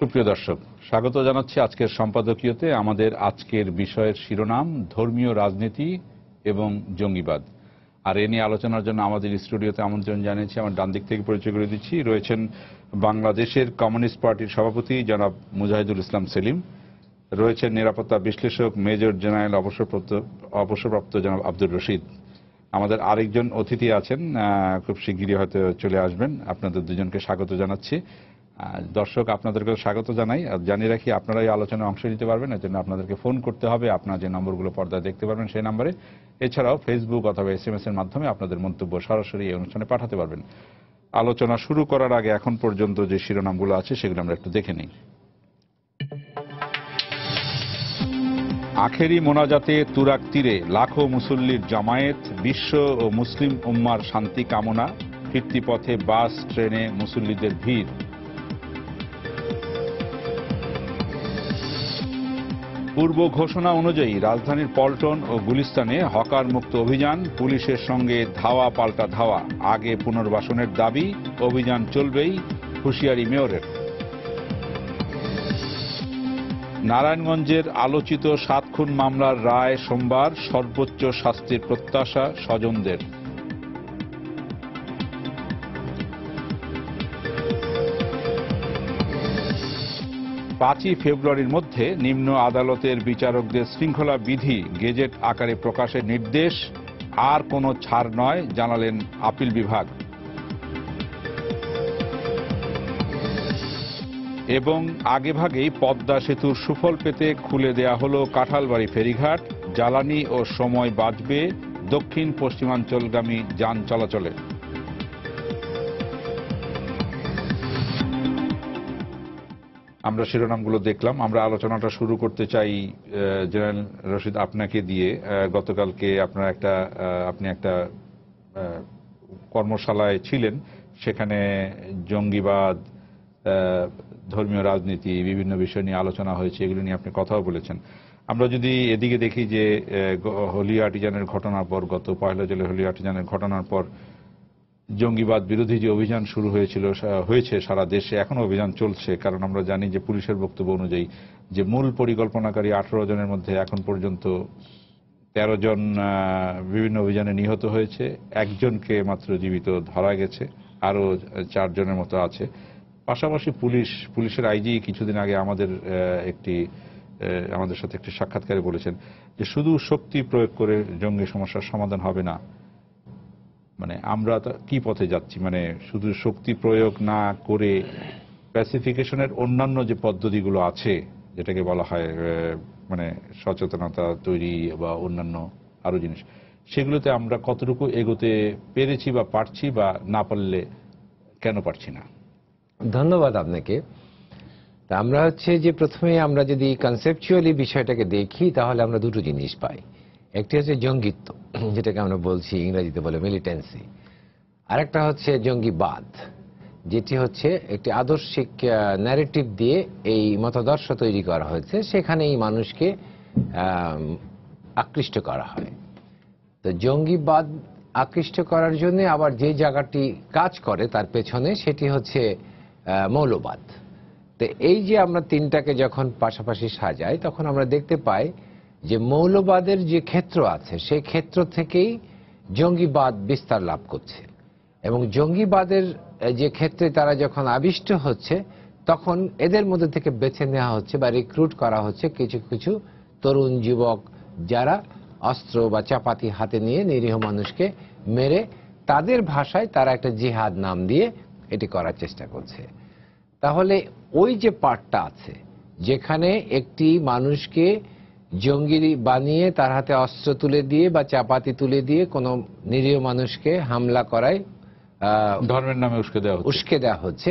সুপ্রিয় দর্শক, স্বাগত জানাচ্ছি আজকের সম্পাদকীয়তে। আমাদের আজকের বিষয়ের শিরোনাম ধর্মীয় রাজনীতি এবং জঙ্গিবাদ। আর এ নিয়ে আলোচনার জন্য আমাদের স্টুডিওতে আমন্ত্রণ জানিয়েছি, আমার ডান দিক থেকে পরিচয় করে দিচ্ছি, রয়েছেন বাংলাদেশের কমিউনিস্ট পার্টির সভাপতি জনাব মুজাহিদুল ইসলাম সেলিম, রয়েছেন নিরাপত্তা বিশ্লেষক মেজর জেনারেল অবসরপ্রাপ্ত জনাব আব্দুর রশিদ। আমাদের আরেকজন অতিথি আছেন, খুব শিগগিরই হয়তো চলে আসবেন। আপনাদের দুজনকে স্বাগত জানাচ্ছি। দর্শক, আপনাদেরকে স্বাগত জানাই। আর জানিয়ে রাখি, আপনারা এই আলোচনায় অংশ নিতে পারবেন, এর জন্য আপনাদেরকে ফোন করতে হবে। আপনারা যে নম্বরগুলো পর্দায় দেখতে পারবেন সেই নম্বরে, এছাড়াও ফেসবুক অথবা SMS এর মাধ্যমে আপনাদের মন্তব্য সরাসরি এই অনুষ্ঠানে পাঠাতে পারবেন। আলোচনা শুরু করার আগে এখন পর্যন্ত যে শিরোনামগুলো আছে সেগুলো আমরা একটু দেখে নিই। আখেরি মোনাজাতে তুরাগ তীরে লাখো মুসল্লির জামায়াত, বিশ্ব ও মুসলিম উম্মার শান্তি কামনা। ফিরতি পথে বাস, ট্রেনে মুসল্লিদের ভিড়। পূর্ব ঘোষণা অনুযায়ী রাজধানীর পল্টন ও গুলিস্তানে হকার মুক্ত অভিযান, পুলিশের সঙ্গে ধাওয়া পাল্টা ধাওয়া। আগে পুনর্বাসনের দাবি, অভিযান চলবেই, হুঁশিয়ারি মেয়রের। নারায়ণগঞ্জের আলোচিত 7 খুন মামলার রায় সোমবার, সর্বোচ্চ শাস্তির প্রত্যাশা স্বজনদের। 5ই ফেব্রুয়ারির মধ্যে নিম্ন আদালতের বিচারকদের শৃঙ্খলা বিধি গেজেট আকারে প্রকাশের নির্দেশ, আর কোনো ছাড় নয়, জানালেন আপিল বিভাগ। এবং আগেভাগেই পদ্মা সেতুর সুফল পেতে খুলে দেয়া হলো কাঁঠালবাড়ি ফেরিঘাট, জ্বালানি ও সময় বাঁচবে দক্ষিণ পশ্চিমাঞ্চলগামী যান চলাচলে। আমরা শিরোনামগুলো দেখলাম। আমরা আলোচনাটা শুরু করতে চাই জেনারেল রশিদ আপনাকে দিয়ে। গতকালকে আপনি একটা কর্মশালায় ছিলেন, সেখানে জঙ্গিবাদ, ধর্মীয় রাজনীতি, বিভিন্ন বিষয় নিয়ে আলোচনা হয়েছে, এগুলো নিয়ে আপনি কথাও বলেছেন। আমরা যদি এদিকে দেখি যে হোলি আর্টিজানের ঘটনার পর, গত 1 জুলাই হোলি আর্টিজানের ঘটনার পর জঙ্গিবাদ বিরোধী যে অভিযান শুরু হয়েছে সারা দেশে, এখনো অভিযান চলছে। কারণ আমরা জানি যে পুলিশের বক্তব্য অনুযায়ী যে মূল পরিকল্পনাকারী 18 জনের মধ্যে এখন পর্যন্ত 13 জন বিভিন্ন অভিযানে নিহত হয়েছে, একজনকে মাত্র জীবিত ধরা গেছে, আরো 4 জনের মতো আছে। পাশাপাশি পুলিশের আইজি কিছুদিন আগে আমাদের সাথে একটি সাক্ষাৎকারে বলেছেন যে শুধু শক্তি প্রয়োগ করে জঙ্গি সমস্যার সমাধান হবে না। মানে আমরা কি পথে যাচ্ছি? মানে শুধু শক্তি প্রয়োগ না করে প্যাসিফিকেশনের অন্যান্য যে পদ্ধতিগুলো আছে, যেটাকে বলা হয় মানে সচেতনতা তৈরি বা অন্যান্য আরো জিনিস, সেগুলোতে আমরা কতটুকু এগোতে পেরেছি বা পারছি, বা না পারলে কেন পারছি না? ধন্যবাদ আপনাকে। আমরা যে প্রথমে আমরা যদি কনসেপচুয়ালি বিষয়টাকে দেখি, তাহলে আমরা দুটো জিনিস পাই। একটি হচ্ছে জঙ্গিত্ব, যেটাকে আমরা বলছি ইংরেজিতে বলে মিলিটেন্সি, আর একটা হচ্ছে জঙ্গিবাদ, যেটি হচ্ছে একটি আদর্শিক ন্যারেটিভ দিয়ে এই মতাদর্শ তৈরি করা হয়েছে, সেখানে এই মানুষকে আকৃষ্ট করা হয়। তো জঙ্গিবাদ আকৃষ্ট করার জন্য আবার যে জায়গাটি কাজ করে তার পেছনে, সেটি হচ্ছে মৌলবাদ। তো এই যে আমরা তিনটাকে যখন পাশাপাশি সাজাই, তখন আমরা দেখতে পাই যে মৌলবাদের যে ক্ষেত্র আছে, সেই ক্ষেত্র থেকেই জঙ্গিবাদ বিস্তার লাভ করছে। এবং জঙ্গিবাদের যে ক্ষেত্রে তারা যখন আবিষ্ট হচ্ছে, তখন এদের মধ্যে থেকে বেছে নেওয়া হচ্ছে বা রিক্রুট করা হচ্ছে কিছু কিছু তরুণ যুবক, যারা অস্ত্র বা চাপাতি হাতে নিয়ে নিরীহ মানুষকে মেরে, তাদের ভাষায় তারা একটা জিহাদ নাম দিয়ে এটি করার চেষ্টা করছে। তাহলে ওই যে পার্টটা আছে, যেখানে একটি মানুষকে জঙ্গি বানিয়ে তার হাতে অস্ত্র তুলে দিয়ে বা চাপাতি তুলে দিয়ে কোনো নিরীহ মানুষকে হামলা করায় ধর্মের নামে উস্কে দেওয়া হচ্ছে,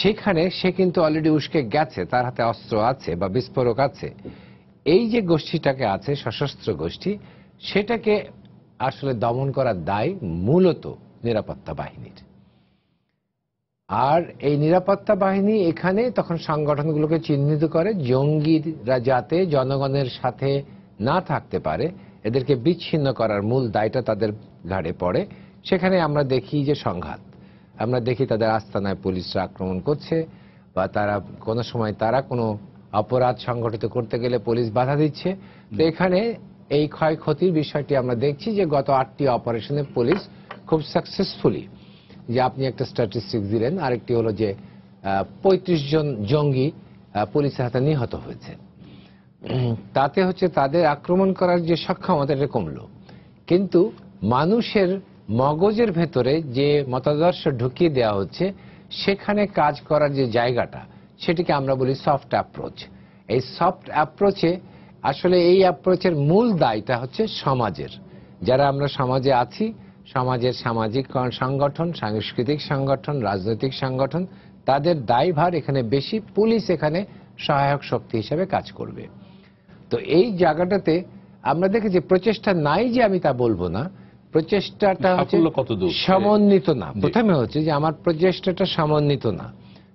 সেখানে সে কিন্তু অলরেডি উস্কে গেছে, তার হাতে অস্ত্র আছে বা বিস্ফোরক আছে। এই যে গোষ্ঠীটাকে আছে, সশস্ত্র গোষ্ঠী, সেটাকে আসলে দমন করার দায় মূলত নিরাপত্তা বাহিনীর। আর এই নিরাপত্তা বাহিনী এখানে তখন সংগঠনগুলোকে চিহ্নিত করে, জঙ্গিরা যাতে জনগণের সাথে না থাকতে পারে, এদেরকে বিচ্ছিন্ন করার মূল দায়টা তাদের ঘাড়ে পড়ে। সেখানে আমরা দেখি যে সংঘাত, আমরা দেখি তাদের আস্তানায় পুলিশরা আক্রমণ করছে, বা তারা কোনো সময় তারা কোনো অপরাধ সংগঠিত করতে গেলে পুলিশ বাধা দিচ্ছে। তো এখানে এই ক্ষয়ক্ষতির বিষয়টি আমরা দেখছি যে গত 8টি অপারেশনে পুলিশ খুব সাকসেসফুলি, যে আপনি একটা স্ট্যাটিস্টিক্স দিলেন, আরেকটি হলো যে 35 জন জঙ্গি পুলিশের হাতে নিহত হয়েছে। তাতে হচ্ছে তাদের আক্রমণ করার যে সক্ষমতা এটা কমলো, কিন্তু মানুষের মগজের ভেতরে যে মতাদর্শ ঢুকিয়ে দেওয়া হচ্ছে সেখানে কাজ করার যে জায়গাটা, সেটিকে আমরা বলি সফট অ্যাপ্রোচ। এই সফট অ্যাপ্রোচে আসলে এই অ্যাপ্রোচের মূল দায়টা হচ্ছে সমাজের। যারা আমরা সমাজে আছি, সমাজের সামাজিক সংগঠন, সাংস্কৃতিক সংগঠন, রাজনৈতিক সংগঠন, তাদের দায়ভার এখানে বেশি। পুলিশ এখানে সহায়ক শক্তি হিসেবে কাজ করবে। তো এই জায়গাটাতে আমরা দেখি যে প্রচেষ্টা নাই যে আমি তা বলবো না, প্রচেষ্টাটা হচ্ছে সমন্বিত না। প্রথমে হচ্ছে যে আমার প্রচেষ্টাটা সমন্বিত না,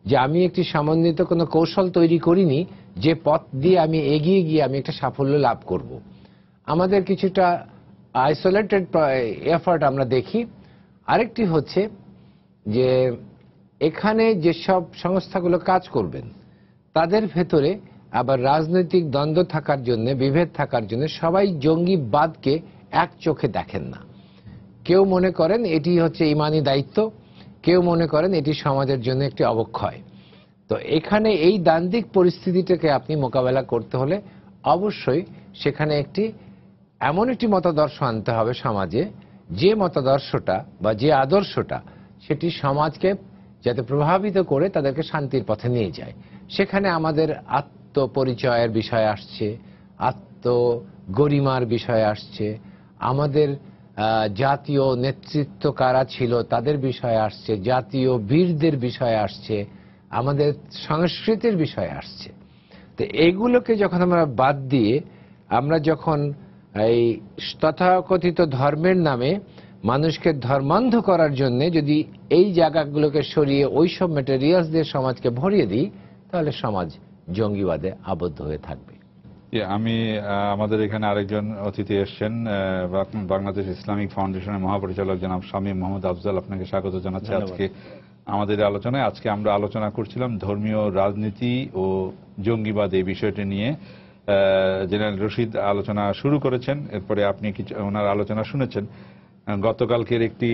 যে আমি একটি সমন্বিত কোনো কৌশল তৈরি করিনি যে পথ দিয়ে আমি এগিয়ে গিয়ে আমি একটা সাফল্য লাভ করব। আমাদের কিছুটা আইসোলেটেড এফার্ট আমরা দেখি। আরেকটি হচ্ছে যে এখানে যেসব সংস্থাগুলো কাজ করবেন তাদের ভেতরে আবার রাজনৈতিক দ্বন্দ্ব থাকার জন্য, বিভেদ থাকার জন্য সবাই জঙ্গিবাদকে এক চোখে দেখেন না। কেউ মনে করেন এটি হচ্ছে ইমানি দায়িত্ব, কেউ মনে করেন এটি সমাজের জন্য একটি অবক্ষয়। তো এখানে এই দ্বান্দ্বিক পরিস্থিতিটাকে আপনি মোকাবেলা করতে হলে অবশ্যই সেখানে এমন একটি মতাদর্শ আনতে হবে সমাজে, যে মতাদর্শটা বা যে আদর্শটা সেটি সমাজকে যাতে প্রভাবিত করে তাদেরকে শান্তির পথে নিয়ে যায়। সেখানে আমাদের আত্মপরিচয়ের বিষয় আসছে, আত্মগরিমার বিষয় আসছে, আমাদের জাতীয় নেতৃত্ব কারা ছিল তাদের বিষয় আসছে, জাতীয় বীরদের বিষয় আসছে, আমাদের সংস্কৃতির বিষয় আসছে। তো এইগুলোকে যখন আমরা বাদ দিয়ে আমরা যখন এই তথাকথিত ধর্মের নামে মানুষকে ধর্মান্ধ করার জন্য যদি এই জায়গাগুলোকে সরিয়ে ওইসব ম্যাটেরিয়ালস দিয়ে সমাজকে ভরিয়ে দিই, তাহলে সমাজ জঙ্গিবাদে আবদ্ধ হয়ে থাকবে। আমি আমাদের এখানে আরেকজন অতিথি এসছেন, বাংলাদেশ ইসলামিক ফাউন্ডেশনের মহাপরিচালক জনাব শামীম মোহাম্মদ আফজাল। আপনাকে স্বাগত জানাচ্ছি আজকে আমাদের আলোচনায়। আজকে আমরা আলোচনা করছিলাম ধর্মীয় রাজনীতি ও জঙ্গিবাদ এই বিষয়টি নিয়ে। জেনারেল রশিদ আলোচনা শুরু করেছেন, এরপরে আপনি কিছু ওনার আলোচনা শুনেছেন। গতকালকের একটি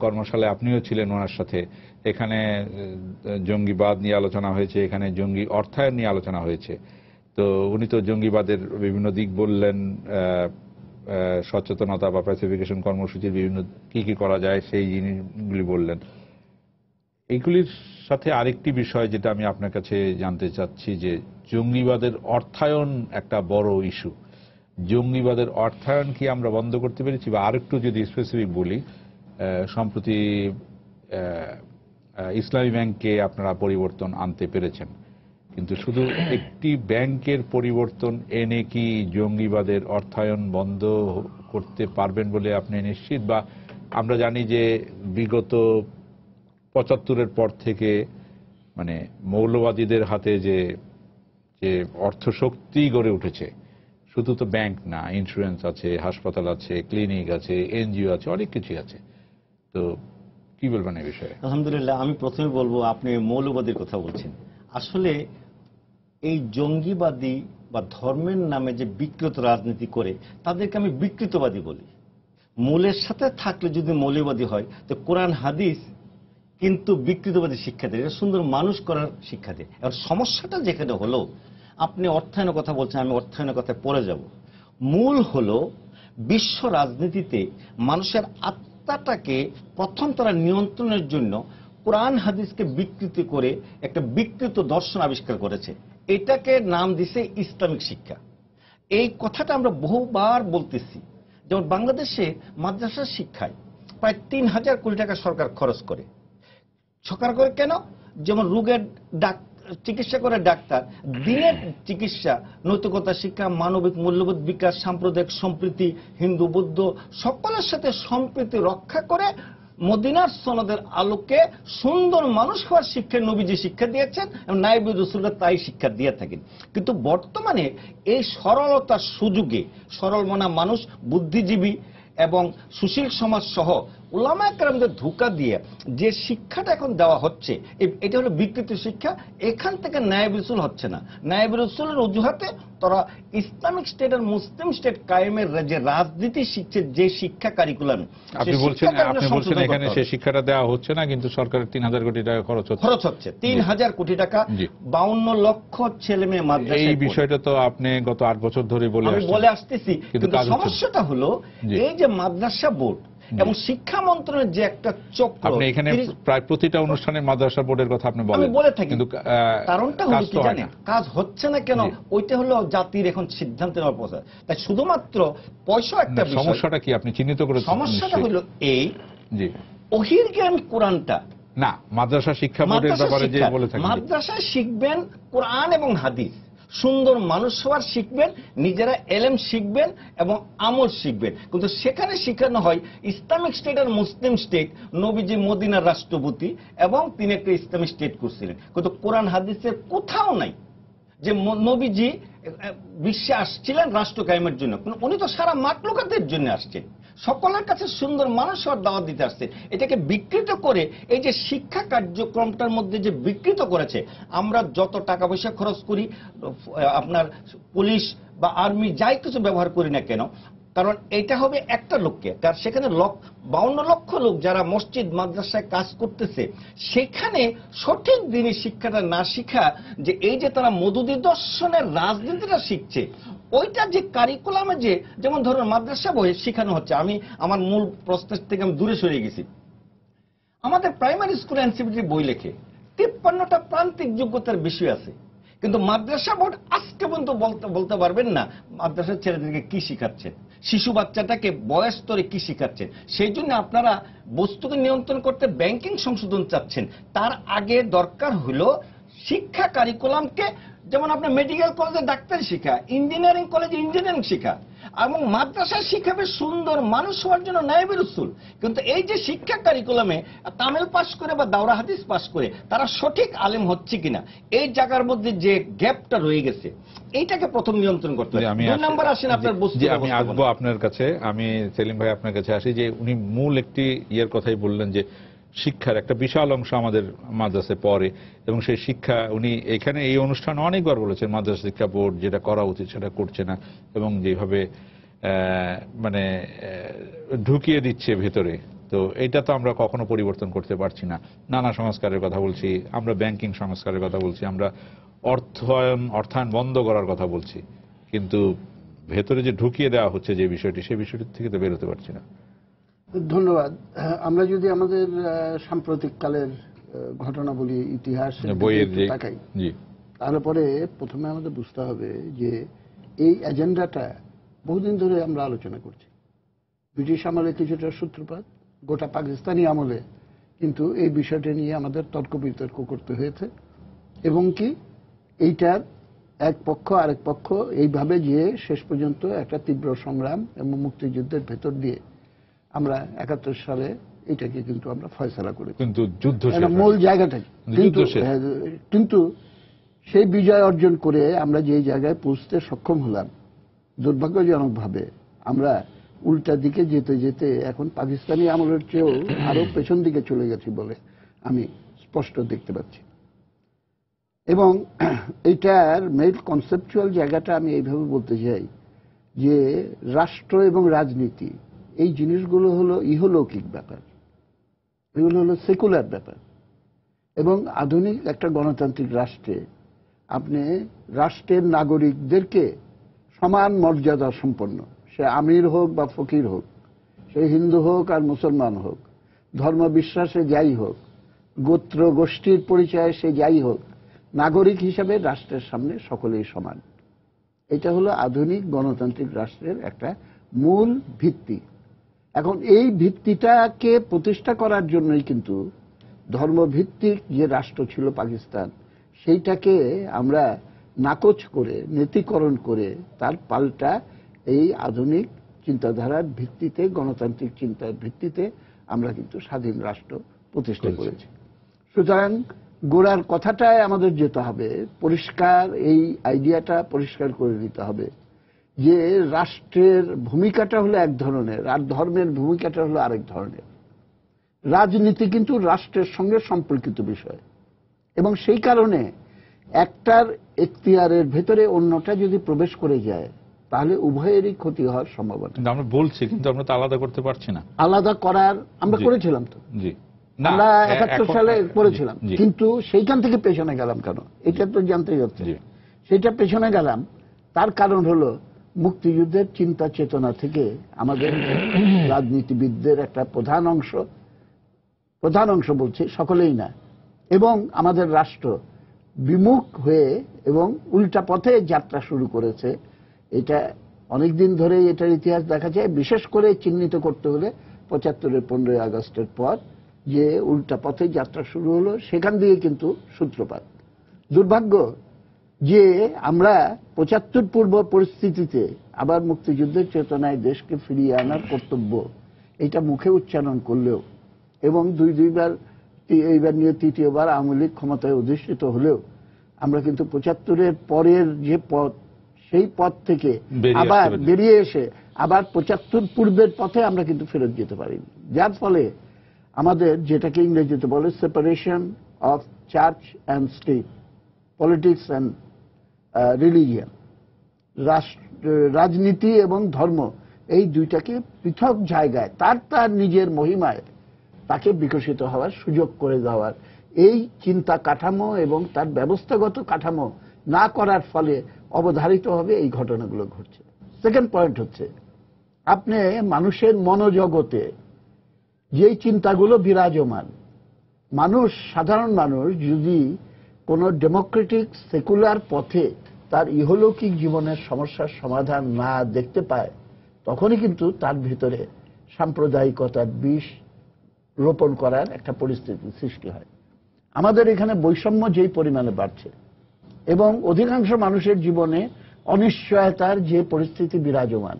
কর্মশালায় আপনিও ছিলেন ওনার সাথে। এখানে জঙ্গিবাদ নিয়ে আলোচনা হয়েছে, এখানে জঙ্গি অর্থায়ন নিয়ে আলোচনা হয়েছে। তো উনি তো জঙ্গিবাদের বিভিন্ন দিক বললেন, সচেতনতা বা প্যাসিফিকেশন কর্মসূচির বিভিন্ন কি করা যায় সেই জিনিসগুলি বললেন। এইগুলির সাথে আরেকটি বিষয় যেটা আমি আপনার কাছে জানতে চাচ্ছি, যে জঙ্গিবাদের অর্থায়ন একটা বড় ইস্যু। জঙ্গিবাদের অর্থায়ন কি আমরা বন্ধ করতে পেরেছি? বা আরেকটু যদি স্পেসিফিক বলি, সম্প্রতি ইসলামী ব্যাংকে আপনারা পরিবর্তন আনতে পেরেছেন, কিন্তু শুধু একটি ব্যাংকের পরিবর্তন এনে কি জঙ্গিবাদের অর্থায়ন বন্ধ করতে পারবেন বলে আপনি নিশ্চিত? বা আমরা জানি যে বিগত 75-এর পর থেকে মানে মৌলবাদীদের হাতে যে অর্থশক্তি গড়ে উঠেছে, শুধু তো ব্যাংক না, ইন্স্যুরেন্স আছে, হাসপাতাল আছে, ক্লিনিক আছে, এনজিও আছে, অনেক কিছুই আছে। তো কি বলবেন এই বিষয়ে? আলহামদুলিল্লাহ, আমি প্রথমে বলবো, আপনি মৌলবাদীর কথা বলছেন। আসলে এই জঙ্গিবাদী বা ধর্মের নামে যে বিকৃত রাজনীতি করে তাদেরকে আমি বিকৃতবাদী বলি। মূলের সাথে থাকলে যদি মৌলবাদী হয়, তো কোরআন হাদিস কিন্তু বিকৃতবাদী শিক্ষা দেয়, এটা সুন্দর মানুষ করার শিক্ষা দেয়। এবার সমস্যাটা যেখানে হলো, আপনি অর্থায়নের কথা বলছেন, আমি অর্থায়নের কথায় পড়ে যাব। মূল হলো বিশ্ব রাজনীতিতে মানুষের আত্মাটাকে প্রথম তারা নিয়ন্ত্রণের জন্য কোরআন হাদিসকে বিকৃত করে একটা বিকৃত দর্শন আবিষ্কার করেছে। এটাকে নাম দিছে ইসলামিক শিক্ষা। এই কথাটা আমরা বহুবার বলতেছি। যেমন বাংলাদেশে মাদ্রাসা শিক্ষায় প্রায় 3000 কোটি টাকা সরকার খরচ করে। কেন? যেমন রোগের চিকিৎসা করে ডাক্তার, দিনের চিকিৎসা, নৈতিকতা শিক্ষা, মানবিক মূল্যবোধ বিকাশ, সাম্প্রদায়িক সম্প্রীতি, হিন্দু বৌদ্ধ সকলের সাথে সম্প্রীতি রক্ষা করে মদিনার সনদের আলোকে সুন্দর মানুষ হওয়ার শিক্ষা নবীজি শিক্ষা দিয়েছেন এবং নায়েবে রাসূলরা তাই শিক্ষা দিয়ে থাকেন। কিন্তু বর্তমানে এই সরলতার সুযোগে সরল মনা মানুষ, বুদ্ধিজীবী এবং সুশীল সমাজ সহ উলামায়ে কেরামদের ধোঁকা দিয়ে যে শিক্ষাটা এখন দেওয়া হচ্ছে, এটা হলো বিকৃত শিক্ষা। এখান থেকে নায়েব রাসূল হচ্ছে না। নায়েব রাসূলের অজুহাতে তারা ইসলামিক স্টেট আর মুসলিম স্টেট কায়েমের যে রাজনীতি শিখছে, যে শিক্ষা কারিকুলাম, আপনি বলছেন এখানে সেই শিক্ষাটা দেওয়া হচ্ছে না, কিন্তু সরকারের ৩,০০০ কোটি টাকা খরচ হচ্ছে ৩,০০০ কোটি টাকা, 52 লক্ষ ছেলে মেয়ে মাদ্রাসায়। এই বিষয়টা তো আপনি গত ৮ বছর ধরে বলে আসতেছি, কিন্তু সমস্যাটা হলো এই যে মাদ্রাসা বোর্ড এবং শিক্ষা মন্ত্রণের যে একটা চক্র, আপনি এখানে প্রায় প্রতিটা অনুষ্ঠানে মাদ্রাসা বোর্ডের কথা আপনি বলে থাকেন, কিন্তু কারণটা হলো কি জানেন, কাজ হচ্ছে না কেন? ওইটা হলো জাতির এখন সিদ্ধান্তে নেওয়ার প্রশ্ন। তাই শুধুমাত্র পয়সা একটা বিষয়। সমস্যাটা কি আপনি চিহ্নিত করেছেন? সমস্যাটা হলো এই ওহির জ্ঞান কোরআনটা না, মাদ্রাসা শিক্ষা বোর্ডের ব্যাপারে যে বলে থাকেন, মাদ্রাসায় শিখবেন কোরআন এবং হাদিস, সুন্দর মানুষ হওয়ার শিখবেন, নিজেরা এলেম শিখবেন এবং আমল শিখবেন। কিন্তু সেখানে শেখানো হয় ইসলামিক স্টেট আর মুসলিম স্টেট, নবীজি মদিনার রাষ্ট্রপতি এবং তিনি একটা ইসলামিক স্টেট করছিলেন। কিন্তু কোরআন হাদিসের কোথাও নাই যে নবীজি বিশ্বে আসছিলেন রাষ্ট্র কায়েমের জন্য। উনি তো সারা মাখলুকাতের জন্য আসছেন, সকলের কাছে সুন্দর মানুষ হওয়ার দাওয়াত দিতে আসছে। এটাকে বিকৃত করে এই যে শিক্ষা কার্যক্রমটার মধ্যে যে বিকৃত করেছে, আমরা যত টাকা পয়সা খরচ করি, আপনার পুলিশ বা আর্মি যাই কিছু ব্যবহার করি না কেন, কারণ এটা হবে একটা লোককে, তার সেখানে 52 লক্ষ লোক যারা মসজিদ মাদ্রাসায় কাজ করতেছে, সেখানে সঠিক দিনের শিক্ষাটা না শিখা, যে এই যে তারা মধুদি দর্শনের রাজনীতিটা শিখছে, ওইটা যে কারিকুলামে যে, যেমন ধরুন মাদ্রাসা বইয়ে শেখানো হচ্ছে, আমি আমার মূল প্রশ্ন থেকে আমি দূরে সরে গেছি। আমাদের প্রাইমারি স্কুল এনসিভিটি বই লেখে 53টা প্রান্তিক যোগ্যতার বিষয় আছে, কিন্তু মাদ্রাসা বোর্ড আজকে পর্যন্ত বলতে পারবেন না মাদ্রাসার ছেলেদেরকে কি শিখাচ্ছেন, শিশু বাচ্চাটাকে বয়স স্তরে কি শিখাচ্ছেন। সেই জন্য আপনারা বস্তুকে নিয়ন্ত্রণ করতে ব্যাংকিং সংশোধন চাচ্ছেন, তার আগে দরকার হলো শিক্ষা কারিকুলামকে, যেমন আপনার মেডিকেল কলেজে ডাক্তারি শিখা, ইঞ্জিনিয়ারিং কলেজে ইঞ্জিনিয়ারিং শিখা, এবং মাদ্রাসায় শিখাবে সুন্দর মানুষ হওয়ার জন্য নায়েবে রাসূল। কিন্তু এই যে শিক্ষা কারিকুলামে তামিল পাস করে বা দাওরা হাদিস পাস করে তারা সঠিক আলেম হচ্ছে কিনা, এই জায়গার মধ্যে যে গ্যাপটা রয়ে গেছে, এইটাকে প্রথম নিয়ন্ত্রণ করতে হবে। 2 নাম্বার আসেন আপনার বস্তু। আমি আসবো আপনার কাছে, আমি সেলিম ভাই আপনার কাছে আসি, যে উনি মূল একটি ইয়ের কথাই বললেন যে শিক্ষার একটা বিশাল অংশ আমাদের মাদ্রাসায় পড়ে, এবং সেই শিক্ষা উনি এখানে এই অনুষ্ঠানে অনেকবার বলেছেন মাদ্রাসা শিক্ষা বোর্ড যেটা করা উচিত সেটা করছে না, এবং যেভাবে মানে ঢুকিয়ে দিচ্ছে ভেতরে। তো এটা তো আমরা কখনো পরিবর্তন করতে পারছি না। নানা সংস্কারের কথা বলছি আমরা, ব্যাংকিং সংস্কারের কথা বলছি আমরা, অর্থায়ন বন্ধ করার কথা বলছি, কিন্তু ভেতরে যে ঢুকিয়ে দেওয়া হচ্ছে যে বিষয়টি, সেই বিষয়টি থেকে তো বেরোতে পারছি না। ধন্যবাদ। আমরা যদি আমাদের সাম্প্রতিক কালের ঘটনা বলি, ইতিহাস তাকাই, তারপরে প্রথমে আমাদের বুঝতে হবে যে এই এজেন্ডাটা বহুদিন ধরে আমরা আলোচনা করছি। ব্রিটিশ আমলে কিছুটা সূত্রপাত, গোটা পাকিস্তানি আমলে কিন্তু এই বিষয়টা নিয়ে আমাদের তর্ক বিতর্ক করতে হয়েছে, এবং কি এইটার এক পক্ষ আরেক পক্ষ এইভাবে যে শেষ পর্যন্ত একটা তীব্র সংগ্রাম এবং মুক্তিযুদ্ধের ভেতর দিয়ে আমরা 71 সালে এটাকে কিন্তু আমরা ফয়সালা করি, কিন্তু যুদ্ধ মূল জায়গাটাই। কিন্তু সেই বিজয় অর্জন করে আমরা যে জায়গায় পৌঁছতে সক্ষম হলাম, দুর্ভাগ্যজনকভাবে আমরা উল্টা দিকে যেতে যেতে এখন পাকিস্তানি আমলের চেয়েও আরো পেছন দিকে চলে গেছি বলে আমি স্পষ্ট দেখতে পাচ্ছি। এবং এইটার মেইন কনসেপচুয়াল জায়গাটা আমি এইভাবে বলতে চাই যে রাষ্ট্র এবং রাজনীতি এই জিনিসগুলো হলো ইহলৌকিক ব্যাপার, এগুলো হলো সেকুলার ব্যাপার। এবং আধুনিক একটা গণতান্ত্রিক রাষ্ট্রে আপনি রাষ্ট্রের নাগরিকদেরকে সমান মর্যাদা সম্পন্ন, সে আমির হোক বা ফকির হোক, সে হিন্দু হোক আর মুসলমান হোক, ধর্ম বিশ্বাসে যাই হোক, গোত্র গোষ্ঠীর পরিচয়ে সে যাই হোক, নাগরিক হিসাবে রাষ্ট্রের সামনে সকলেই সমান। এটা হলো আধুনিক গণতান্ত্রিক রাষ্ট্রের একটা মূল ভিত্তি। এখন এই ভিত্তিটাকে প্রতিষ্ঠা করার জন্যই কিন্তু ধর্মভিত্তিক যে রাষ্ট্র ছিল পাকিস্তান, সেইটাকে আমরা নাকচ করে, নীতিকরণ করে তার পাল্টা এই আধুনিক চিন্তাধারার ভিত্তিতে, গণতান্ত্রিক চিন্তার ভিত্তিতে আমরা কিন্তু স্বাধীন রাষ্ট্র প্রতিষ্ঠা করেছি। সুতরাং গোড়ার কথাটায় আমাদের যেতে হবে, পরিষ্কার এই আইডিয়াটা পরিষ্কার করে নিতে হবে যে রাষ্ট্রের ভূমিকাটা হলো এক ধরনের আর ধর্মের ভূমিকাটা হলো আরেক ধরনের। রাজনীতি কিন্তু রাষ্ট্রের সঙ্গে সম্পর্কিত বিষয়, এবং সেই কারণে একটার এখতিয়ারের ভেতরে অন্যটা যদি প্রবেশ করে যায় তাহলে উভয়েরই ক্ষতি হওয়ার সম্ভাবনা। কিন্তু আমরা বলছি, কিন্তু আমরা তো আলাদা করতে পারছি না। আলাদা করার আমরা করেছিলাম তো, জি, আমরা ৭১ সালে করেছিলাম, কিন্তু সেইখান থেকে পেছনে গেলাম কেন এটা তো জানতেই হচ্ছে। সেটা পেছনে গেলাম তার কারণ হলো মুক্তিযুদ্ধের চিন্তা চেতনা থেকে আমাদের রাজনীতিবিদদের একটা প্রধান অংশ বলছি, সকলেই না, এবং আমাদের রাষ্ট্র বিমুখ হয়ে এবং উল্টা পথে যাত্রা শুরু করেছে। এটা অনেকদিন ধরেই এটার ইতিহাস দেখা যায়, বিশেষ করে চিহ্নিত করতে হলে ৭৫-এর ১৫ই আগস্টের পর যে উল্টা পথে যাত্রা শুরু হলো, সেখান দিয়ে কিন্তু সূত্রপাত। দুর্ভাগ্য যে আমরা ৭৫ পূর্ব পরিস্থিতিতে আবার মুক্তিযুদ্ধের চেতনায় দেশকে ফিরিয়ে আনার কর্তব্য, এটা মুখে উচ্চারণ করলেও এবং দুইবার এইবার নিয়ে তৃতীয়বার আওয়ামী লীগ ক্ষমতায় অধিষ্ঠিত হলেও আমরা কিন্তু ৭৫-এর পরের যে পথ, সেই পথ থেকে আবার বেরিয়ে এসে আবার ৭৫ পূর্বের পথে আমরা কিন্তু ফেরত যেতে পারিনি, যার ফলে আমাদের যেটাকে ইংরেজিতে বলে separation of church and state, politics and religion, রাজনীতি এবং ধর্ম, এই দুইটাকে পৃথক জায়গায় তার নিজের মহিমায় তাকে বিকশিত হওয়ার সুযোগ করে দেওয়ার এই চিন্তা কাঠামো এবং তার ব্যবস্থাগত কাঠামো না করার ফলে অবধারিতভাবে এই ঘটনাগুলো ঘটছে। সেকেন্ড পয়েন্ট হচ্ছে, আপনি মানুষের মনোজগতে যেই চিন্তাগুলো বিরাজমান, সাধারণ মানুষ যদি কোনো ডেমোক্রেটিক সেকুলার পথে তার ইহলৌকিক জীবনের সমস্যার সমাধান না দেখতে পায়, তখনই কিন্তু তার ভিতরে সাম্প্রদায়িকতার বিষ রোপণ করার একটা পরিস্থিতি সৃষ্টি হয়। আমাদের এখানে বৈষম্য যেই পরিমাণে বাড়ছে এবং অধিকাংশ মানুষের জীবনে অনিশ্চয়তার যে পরিস্থিতি বিরাজমান,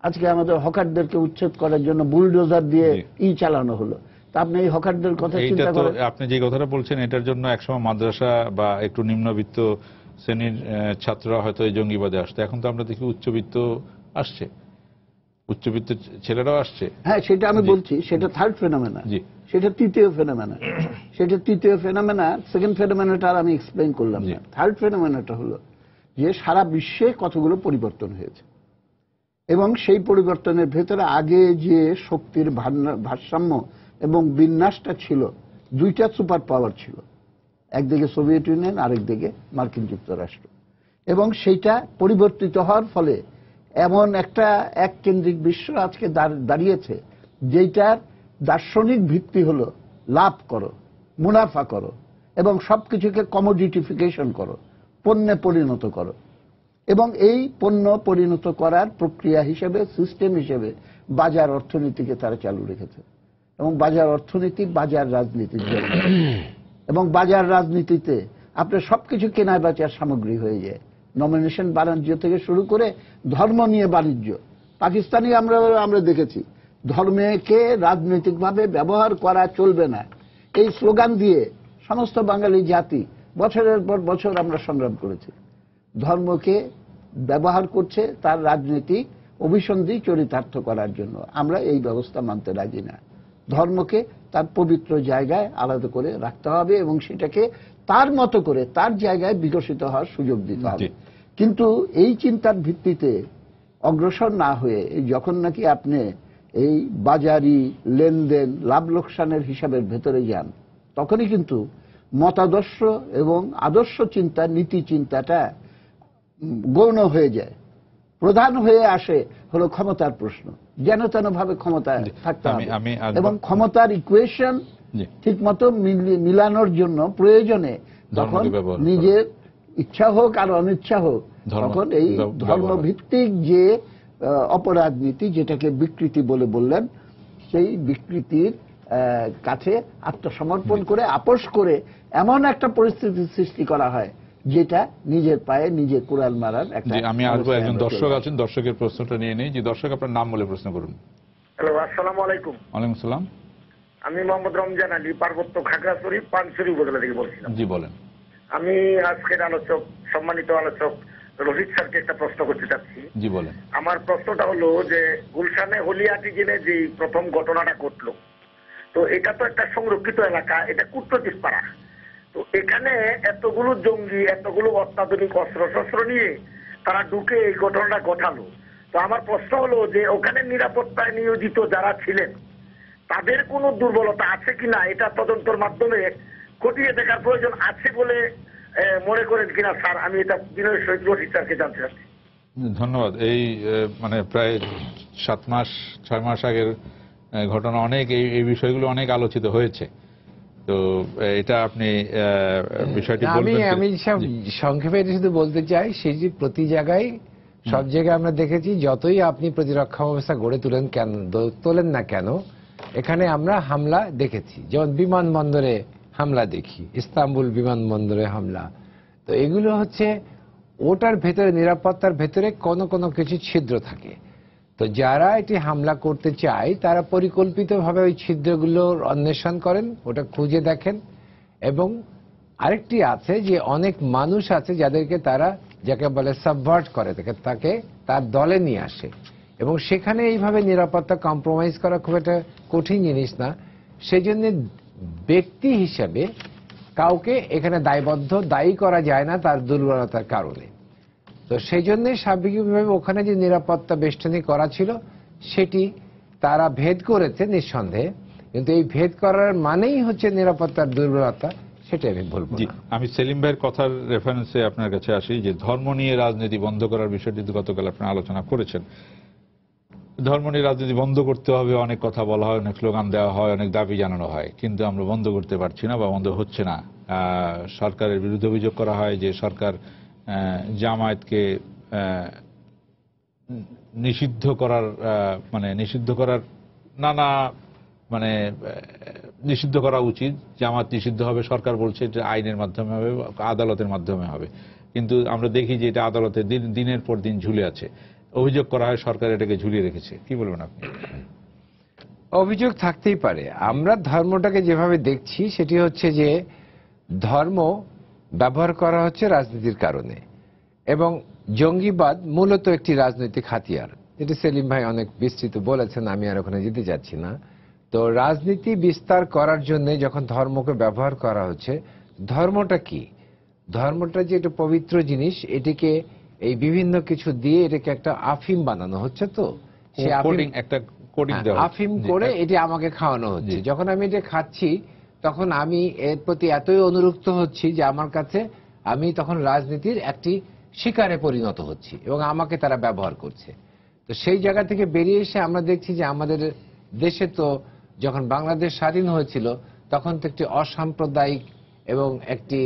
আজকে আমাদের হকারদেরকে উচ্ছেদ করার জন্য বুলডোজার দিয়ে চালানো হলো, তা আপনি এই হকারদের কথা চিন্তা করেন। আপনি যে কথাটা বলছেন এটার জন্য একসময় মাদ্রাসা বা একটু নিম্নবিত্ত শ্রেণীর ছাত্ররা হয়তো এই জঙ্গিবাদে আসতো, এখন তো আমরা দেখি উচ্চবিত্ত আসছে, উচ্চবিত্ত ছেলেরাও আসছে। হ্যাঁ, সেটা আমি বলছি, সেটা থার্ড ফেনোমেনা, সেটা তৃতীয় ফেনোমেনা, সেকেন্ড ফেনোমেনাটা আমি এক্সপ্লেইন করলাম না। থার্ড ফেনোমেনাটা হলো যে সারা বিশ্বে কতগুলো পরিবর্তন হয়েছে এবং সেই পরিবর্তনের ভেতরে আগে যে শক্তির ভারসাম্য এবং বিন্যাসটা ছিল, দুইটা সুপার পাওয়ার ছিল, একদিকে সোভিয়েত ইউনিয়ন, আরেকদিকে মার্কিন যুক্তরাষ্ট্র, এবং সেইটা পরিবর্তিত হওয়ার ফলে এমন একটা এককেন্দ্রিক বিশ্ব আজকে দাঁড়িয়েছে যেটার দার্শনিক ভিত্তি হলো লাভ করো, মুনাফা করো এবং সবকিছুকে কমোডিটিফিকেশন করো, পণ্যে পরিণত করো, এবং এই পণ্য পরিণত করার প্রক্রিয়া হিসেবে, সিস্টেম হিসেবে বাজার অর্থনীতিকে তারা চালু রেখেছে। এবং বাজার অর্থনীতি বাজার রাজনীতির জন্য, এবং বাজার রাজনীতিতে আপনার সবকিছু কেনা বেচার সামগ্রী হয়ে যায়, নমিনেশন বাণিজ্য থেকে শুরু করে ধর্ম নিয়ে বাণিজ্য। পাকিস্তানি আমরা দেখেছি, ধর্মকে রাজনৈতিকভাবে ব্যবহার করা চলবে না এই স্লোগান দিয়ে সমস্ত বাঙালি জাতি বছরের পর বছর আমরা সংগ্রাম করেছি। ধর্মকে ব্যবহার করছে তার রাজনৈতিক অভিসন্ধি চরিতার্থ করার জন্য, আমরা এই ব্যবস্থা মানতে রাজি না। ধর্মকে তার পবিত্র জায়গায় আলাদা করে রাখতে হবে এবং সেটাকে তার মতো করে তার জায়গায় বিকশিত হওয়ার সুযোগ দিতে হবে। কিন্তু এই চিন্তার ভিত্তিতে অগ্রসর না হয়ে যখন নাকি আপনি এই বাজারি লেনদেন লাভ লোকসানের হিসাবের ভেতরে যান, তখনই কিন্তু মতাদর্শ এবং আদর্শ চিন্তা, নীতি চিন্তাটা গৌণ হয়ে যায়। প্রধান হয়ে আসে হলো ক্ষমতার প্রশ্ন, যেন তেন ভাবে ক্ষমতায় থাকতে হবে এবং ক্ষমতার ইকুয়েশন ঠিক মতো মিলানোর জন্য প্রয়োজনে তখন নিজের ইচ্ছা হোক আর অনিচ্ছা হোক, তখন এই ধর্মভিত্তিক যে অপরাজনীতি, যেটাকে বিকৃতি বলে বললেন, সেই বিকৃতির কাছে আত্মসমর্পণ করে আপোষ করে এমন একটা পরিস্থিতি সৃষ্টি করা হয় যেটা নিজের পায়ে নিজে কুড়াল মারার একটা। আমি আসবো, একজন দর্শক আছেন, দর্শকের প্রশ্নটা নিয়ে নেই। যে দর্শক, আপনার নাম বলে প্রশ্ন করুন। হ্যালো, আসসালামু আলাইকুম। ওয়ালাইকুম সালাম। আমি মোহাম্মদ রমজান আলী, পার্বত্য খাগড়াছড়ি পানছড়ি উপজেলা থেকে বলছিলাম। জি বলেন। আমি আজকের আলোচক, সম্মানিত আলোচক রোহিত স্যারকে একটা প্রশ্ন করতে চাচ্ছি। জি বলেন। আমার প্রশ্নটা হলো যে গুলশানে হোলি আর্টিজেনে যে প্রথম ঘটনাটা ঘটলো, তো এটা তো একটা সংরক্ষিত এলাকা, এটা কূটনৈতিক পাড়া। তো এখানে এতগুলো জঙ্গি, এতগুলো অত্যাধুনিক অস্ত্র শস্ত্র নিয়ে তারা ঢুকে এই ঘটনাটা ঘটালো। তো আমার প্রশ্ন হলো যে ওখানে নিরাপত্তায় নিয়োজিত যারা ছিলেন তাদের কোনো দুর্বলতা আছে কিনা, এটা তদন্তের মাধ্যমে খতিয়ে দেখার প্রয়োজন আছে বলে মনে করেন কিনা স্যার? আমি এটা বিনয়ের সহিত রশিদ স্যারকে জানতে চাচ্ছি। ধন্যবাদ। এই মানে প্রায় 7 মাস আগের ঘটনা, অনেক এই বিষয়গুলো অনেক আলোচিত হয়েছে। তো এটা আপনি বিষয়টি বলবেন? আমি সংক্ষেপে এটা শুধু বলতে চাই, সেই যে প্রতি জায়গায় সব জায়গায় আমরা দেখেছি, যতই আপনি প্রতিরক্ষা ব্যবস্থা গড়ে তোলেন না কেন, এখানে আমরা হামলা দেখেছি। যেমন বিমানবন্দরে হামলা দেখি, ইস্তাম্বুল বিমানবন্দরে হামলা। তো এগুলো হচ্ছে ওটার ভেতরে, নিরাপত্তার ভেতরে কোনো কিছু ছিদ্র থাকে। তো যারা এটি হামলা করতে চায় তারা পরিকল্পিতভাবে ওই ছিদ্রগুলোর অন্বেষণ করেন, ওটা খুঁজে দেখেন। এবং আরেকটি আছে যে অনেক মানুষ আছে যাদেরকে তারা, যাকে বলে সাবভার্ট করে, তাকে তার দলে নিয়ে আসে। এবং সেখানে এইভাবে নিরাপত্তা কম্প্রোমাইজ করা খুব একটা কঠিন জিনিস না। সেই জন্য ব্যক্তি হিসাবে কাউকে এখানে দায়ী করা যায় না তার দুর্বলতার কারণে। তো সেই জন্য স্বাভাবিকভাবে ওখানে যে নিরাপত্তা বেষ্টনী করা ছিল সেটি তারা ভেদ করেছে নিঃসন্দেহে, কিন্তু এই ভেদ করার মানেই হচ্ছে নিরাপত্তার দুর্বলতা, সেটা আমি বলবো না। আমি সেলিম ভাইয়ের কথার রেফারেন্সে আপনার কাছে আসি যে ধর্ম নিয়ে রাজনীতি বন্ধ করার বিষয়টি গতকাল আপনারা আলোচনা করেছেন। ধর্ম নিয়ে রাজনীতি বন্ধ করতে হবে, অনেক কথা বলা হয়, অনেক স্লোগান দেওয়া হয়, অনেক দাবি জানানো হয়, কিন্তু আমরা বন্ধ করতে পারছি না বা বন্ধ হচ্ছে না। সরকারের বিরুদ্ধে অভিযোগ করা হয় যে সরকার জামায়াতকে নিষিদ্ধ করার নানা নিষিদ্ধ করা উচিত, জামাত নিষিদ্ধ হবে, সরকার বলছে এটা আইনের মাধ্যমে হবে, আদালতের মাধ্যমে হবে। কিন্তু আমরা দেখি যে এটা আদালতে দিনের পর দিন ঝুলে আছে। অভিযোগ করা হয় সরকার এটাকে ঝুলিয়ে রেখেছে। কি বলবেন আপনি? অভিযোগ থাকতেই পারে। আমরা ধর্মটাকে যেভাবে দেখছি সেটি হচ্ছে যে ধর্ম ব্যবহার করা হচ্ছে রাজনীতির কারণে, এবং জঙ্গিবাদ মূলত একটি রাজনৈতিক হাতিয়ার, যেটি সেলিম ভাই অনেক বিস্তৃত বলেছেন, আমি আর ওখানে যেতে যাচ্ছি না। তো রাজনীতি বিস্তার করার জন্য যখন ধর্মকে ব্যবহার করা হচ্ছে, ধর্মটা কি? ধর্মটা যে একটা পবিত্র জিনিস, এটিকে এই বিভিন্ন কিছু দিয়ে এটাকে একটা আফিম বানানো হচ্ছে। তো সে আফিম করে এটি আমাকে খাওয়ানো হচ্ছে। যখন আমি এটা খাচ্ছি তখন আমি এর প্রতি এতই অনুরক্ত হচ্ছি যে আমার কাছে আমি তখন রাজনীতির একটি শিকারে পরিণত হচ্ছি এবং আমাকে তারা ব্যবহার করছে। তো সেই জায়গা থেকে বেরিয়ে এসে আমরা দেখছি যে আমাদের দেশে তো যখন বাংলাদেশ স্বাধীন হয়েছিল তখন তো একটি অসাম্প্রদায়িক এবং একটি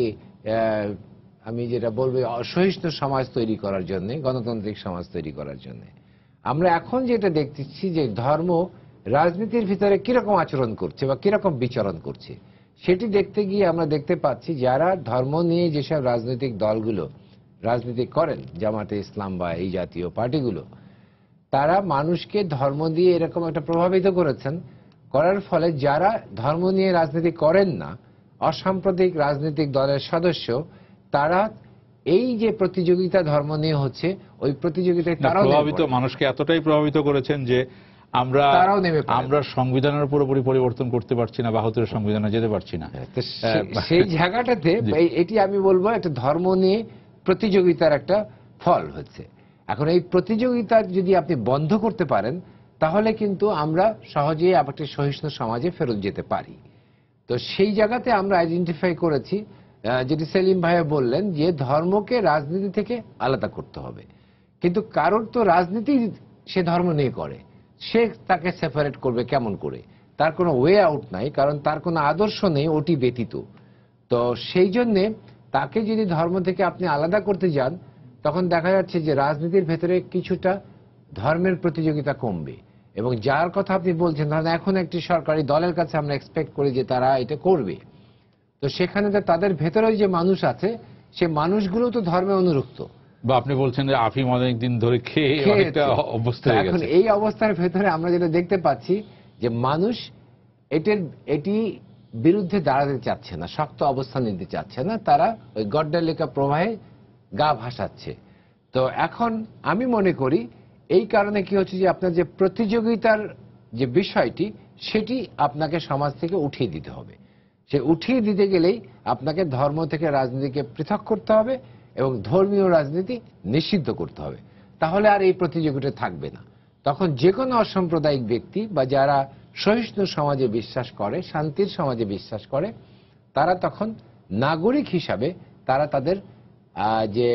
আমি যেটা বলবো অসহিষ্ণু সমাজ তৈরি করার জন্য, গণতান্ত্রিক সমাজ তৈরি করার জন্য আমরা এখন যেটা দেখতেছি যে ধর্ম রাজনীতির ভিতরে কিরকম আচরণ করছে বা কিরকম বিচরণ করছে, সেটি দেখতে গিয়ে আমরা দেখতে পাচ্ছি যারা ধর্ম নিয়ে যেসব রাজনৈতিক দলগুলো রাজনীতি করেন, জামাতে ইসলাম বা এই জাতীয় পার্টিগুলো, তারা মানুষকে ধর্ম দিয়ে এরকম একটা প্রভাবিত করেছেন, করার ফলে যারা ধর্ম নিয়ে রাজনীতি করেন না, অসাম্প্রদায়িক রাজনৈতিক দলের সদস্য, তারা এই যে প্রতিযোগিতা ধর্ম নিয়ে হচ্ছে ওই প্রতিযোগিতায় তারাও প্রভাবিত, মানুষকে এতটাই প্রভাবিত করেছেন যে আমরা সংবিধানের পুরোপুরি পরিবর্তন করতে পারছি না, 72 সংবিধানে যেতে পারছি না। সেই জায়গাটাতে এটি আমি বলবো একটা ধর্ম নিয়ে প্রতিযোগিতার একটা ফল হচ্ছে। এখন এই প্রতিযোগিতা যদি আপনি বন্ধ করতে পারেন তাহলে কিন্তু আমরা সহজেই একটা সহিষ্ণু সমাজে ফেরত যেতে পারি। তো সেই জায়গাতে আমরা আইডেন্টিফাই করেছি, যেটি সেলিম ভাইয়া বললেন যে ধর্মকে রাজনীতি থেকে আলাদা করতে হবে। কিন্তু কারোর তো রাজনীতি সে ধর্ম নিয়ে করে, সে তাকে সেপারেট করবে কেমন করে? তার কোনো ওয়ে আউট নাই, কারণ তার কোনো আদর্শ নেই ওটি ব্যতীত। তো সেই জন্যে তাকে যদি ধর্ম থেকে আপনি আলাদা করতে যান তখন দেখা যাচ্ছে যে রাজনীতির ভেতরে কিছুটা ধর্মের প্রতিযোগিতা কমবে। এবং যার কথা আপনি বলছেন, ধরেন এখন একটি সরকারি দলের কাছে আমরা এক্সপেক্ট করি যে তারা এটা করবে, তো সেখানে তো তাদের ভেতরে যে মানুষ আছে সে মানুষগুলো তো ধর্মে অনুরক্ত। বা আপনি বলছেন যে আফিম অনেক দিন ধরে খেয়ে অনেকটা অবস্থা হয়ে গেছে। এখন এই অবস্থার ভেতরে আমরা যেটা দেখতে পাচ্ছি যে মানুষ এটি বিরুদ্ধে দাঁড়াতে চাচ্ছে না, শক্ত অবস্থান নিতে চাচ্ছে না, তারা ওই গড্ডালিকা প্রবাহে গা ভাসাচ্ছে। তো এখন আমি মনে করি এই কারণে কি হচ্ছে যে আপনার যে প্রতিযোগিতার যে বিষয়টি সেটি আপনাকে সমাজ থেকে উঠিয়ে দিতে হবে। সে উঠিয়ে দিতে গেলেই আপনাকে ধর্ম থেকে রাজনীতিকে পৃথক করতে হবে এবং ধর্মীয় রাজনীতি নিষিদ্ধ করতে হবে। তাহলে আর এই প্রতিযোগিতা থাকবে না। তখন যে কোনো অসাম্প্রদায়িক ব্যক্তি বা যারা সহিষ্ণু সমাজে বিশ্বাস করে, শান্তির সমাজে বিশ্বাস করে, তারা তখন নাগরিক হিসাবে তারা তাদের যে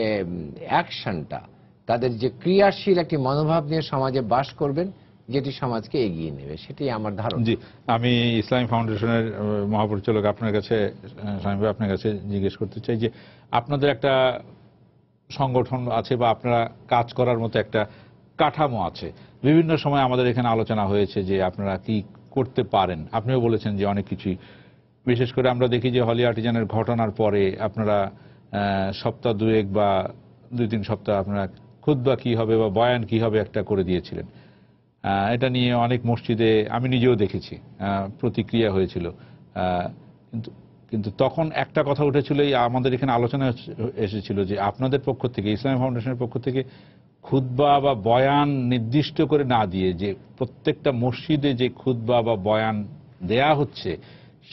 অ্যাকশনটা, তাদের যে ক্রিয়াশীল একটি মনোভাব নিয়ে সমাজে বাস করবেন, যেটি সমাজকে এগিয়ে নেবে, সেটি আমার ধারণা। জি, আমি ইসলামী ফাউন্ডেশনের মহাপরিচালক আপনার কাছে, স্বামী ভাই, আপনার কাছে জিজ্ঞেস করতে চাই যে আপনাদের একটা সংগঠন আছে বা আপনারা কাজ করার মতো একটা কাঠামো আছে। বিভিন্ন সময় আমাদের এখানে আলোচনা হয়েছে যে আপনারা কি করতে পারেন। আপনিও বলেছেন যে অনেক কিছুই, বিশেষ করে আমরা দেখি যে হলি আর্টিজানের ঘটনার পরে আপনারা সপ্তাহ দুয়েক বা 2-3 সপ্তাহ আপনারা খুতবা কি হবে বা বয়ান কি হবে একটা করে দিয়েছিলেন। এটা নিয়ে অনেক মসজিদে আমি নিজেও দেখেছি প্রতিক্রিয়া হয়েছিল। কিন্তু তখন একটা কথা উঠেছিল, আমাদের এখানে আলোচনা এসেছিল যে আপনাদের পক্ষ থেকে, ইসলামী ফাউন্ডেশনের পক্ষ থেকে খুতবা বা বয়ান নির্দিষ্ট করে না দিয়ে যে প্রত্যেকটা মসজিদে যে খুতবা বা বয়ান দেয়া হচ্ছে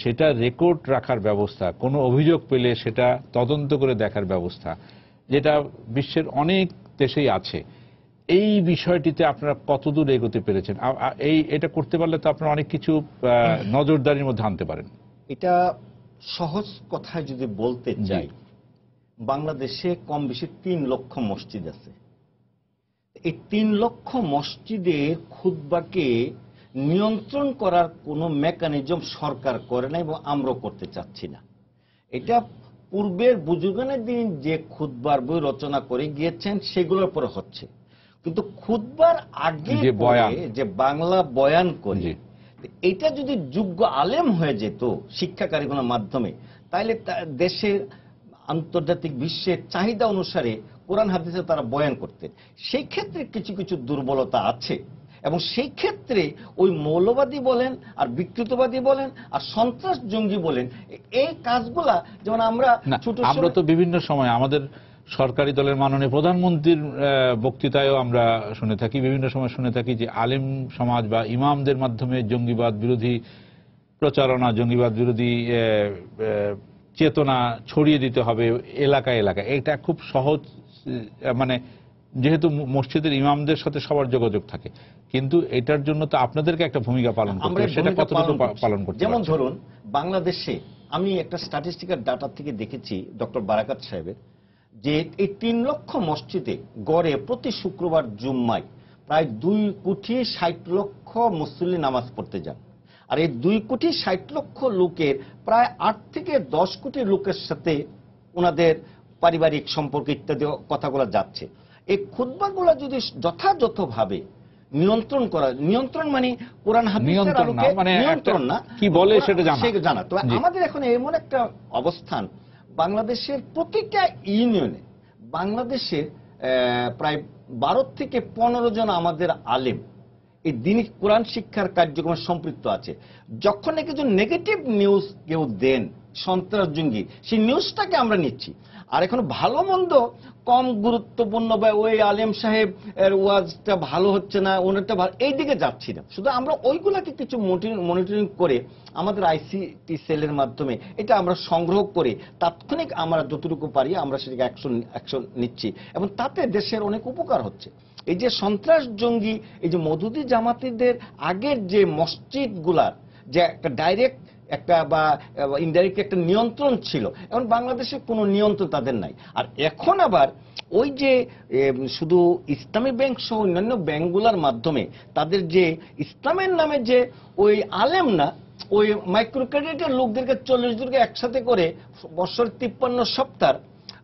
সেটা রেকর্ড রাখার ব্যবস্থা, কোনো অভিযোগ পেলে সেটা তদন্ত করে দেখার ব্যবস্থা, যেটা বিশ্বের অনেক দেশেই আছে। এই বিষয়টিতে আপনারা কতদূর এগোতে পেরেছেন? এটা করতে পারলে তো আপনারা অনেক কিছু নজরদারির মধ্যে আনতে পারেন। এটা সহজ কথায় যদি বলতে চাই, বাংলাদেশে কম বেশি 3 লক্ষ মসজিদ আছে। এই 3 লক্ষ মসজিদের খুতবাকে নিয়ন্ত্রণ করার কোনো মেকানিজম সরকার করে না এবং আমরাও করতে চাচ্ছি না। এটা পূর্বের বুজুর্গানের দিন যে খুতবার বই রচনা করে গিয়েছেন সেগুলোর পরে হচ্ছে। কিন্তু খুতবার আগে যে বাংলা বয়ান করে, এটা যদি যোগ্য আলেম হয়ে যেত শিক্ষা কারিগরের মাধ্যমে, তাহলে দেশের আন্তর্জাতিক বিশ্বের চাহিদা অনুসারে কোরআন হাদিসে তারা বয়ান করতেন। সেই ক্ষেত্রে কিছু কিছু দুর্বলতা আছে এবং সেই ক্ষেত্রে ওই মৌলবাদী বলেন আর বিকৃতবাদী বলেন আর সন্ত্রাস জঙ্গি বলেন, এই কাজগুলা যেমন আমরা তো বিভিন্ন সময় আমাদের সরকারি দলের মাননীয় প্রধানমন্ত্রীর বক্তৃতায়ও আমরা শুনে থাকি, বিভিন্ন সময় শুনে থাকি যে আলেম সমাজ বা ইমামদের মাধ্যমে জঙ্গিবাদ বিরোধী প্রচারণা, জঙ্গিবাদ বিরোধী চেতনা ছড়িয়ে দিতে হবে এলাকায় এলাকায়। এটা খুব সহজ, মানে যেহেতু মসজিদের ইমামদের সাথে সবার যোগাযোগ থাকে, কিন্তু এটার জন্য তো আপনাদেরকে একটা ভূমিকা পালন করতে হবে। সেটা কতটুকু পালন করতে? যেমন ধরুন, বাংলাদেশে আমি একটা স্ট্যাটিস্টিক্যাল ডাটা থেকে দেখেছি ডক্টর বারাকাত সাহেবের, যে এই 3 লক্ষ মসজিদে গড়ে প্রতি শুক্রবার জুম্মায় প্রায় 2,60,00,000 মুসল্লি নামাজ পড়তে যান। আর এই 2,60,00,000 লোকের প্রায় 8 থেকে 10 কোটি লোকের সাথে ওনাদের পারিবারিক সম্পর্ক ইত্যাদি কথাগুলো যাচ্ছে। এই খুতবাগুলো যদি যথাযথভাবে নিয়ন্ত্রণ করা, নিয়ন্ত্রণ মানে কোরআন হাদিসের আলোকে নিয়ন্ত্রণ না, কি বলে সেটা জানা। তো আমাদের এখন এমন একটা অবস্থান, বাংলাদেশের প্রতিটা ইউনিয়নে বাংলাদেশের প্রায় 12 থেকে 15 জন আমাদের আলেম এই দিনী কোরআন শিক্ষার কার্যক্রমে সম্পৃক্ত আছে। যখন কিছু নেগেটিভ নিউজ কেউ দেন সন্ত্রাস জঙ্গি, সেই নিউজটাকে আমরা নিচ্ছি। আর এখন ভালো মন্দ কম গুরুত্বপূর্ণ বা ওই আলেম সাহেব এর ওয়াজটা ভালো হচ্ছে না, ওনারটা ভালো, এই দিকে যাচ্ছি না। শুধু আমরা ওইগুলাকে কিছু মনিটরিং করে আমাদের আইসিটি সেলের মাধ্যমে এটা আমরা সংগ্রহ করে তাৎক্ষণিক আমরা যতটুকু পারি আমরা সেটাকে অ্যাকশন নিচ্ছি এবং তাতে দেশের অনেক উপকার হচ্ছে। এই যে সন্ত্রাস জঙ্গি, এই যে মওদুদি জামাতিদের আগের যে মসজিদগুলার যে একটা ডাইরেক্ট একটা বা ইনডাইরেক্ট একটা নিয়ন্ত্রণ ছিল, এখন বাংলাদেশে কোনো নিয়ন্ত্রণ তাদের নাই। আর এখন আবার ওই যে শুধু ইসলামী ব্যাংক সহ অন্যান্য ব্যাংকগুলোর মাধ্যমে তাদের যে ইসলামের নামে যে ওই আলেম না, ওই মাইক্রো ক্রেডিটের লোকদেরকে 40 জনকে একসাথে করে বছর 53 সপ্তাহ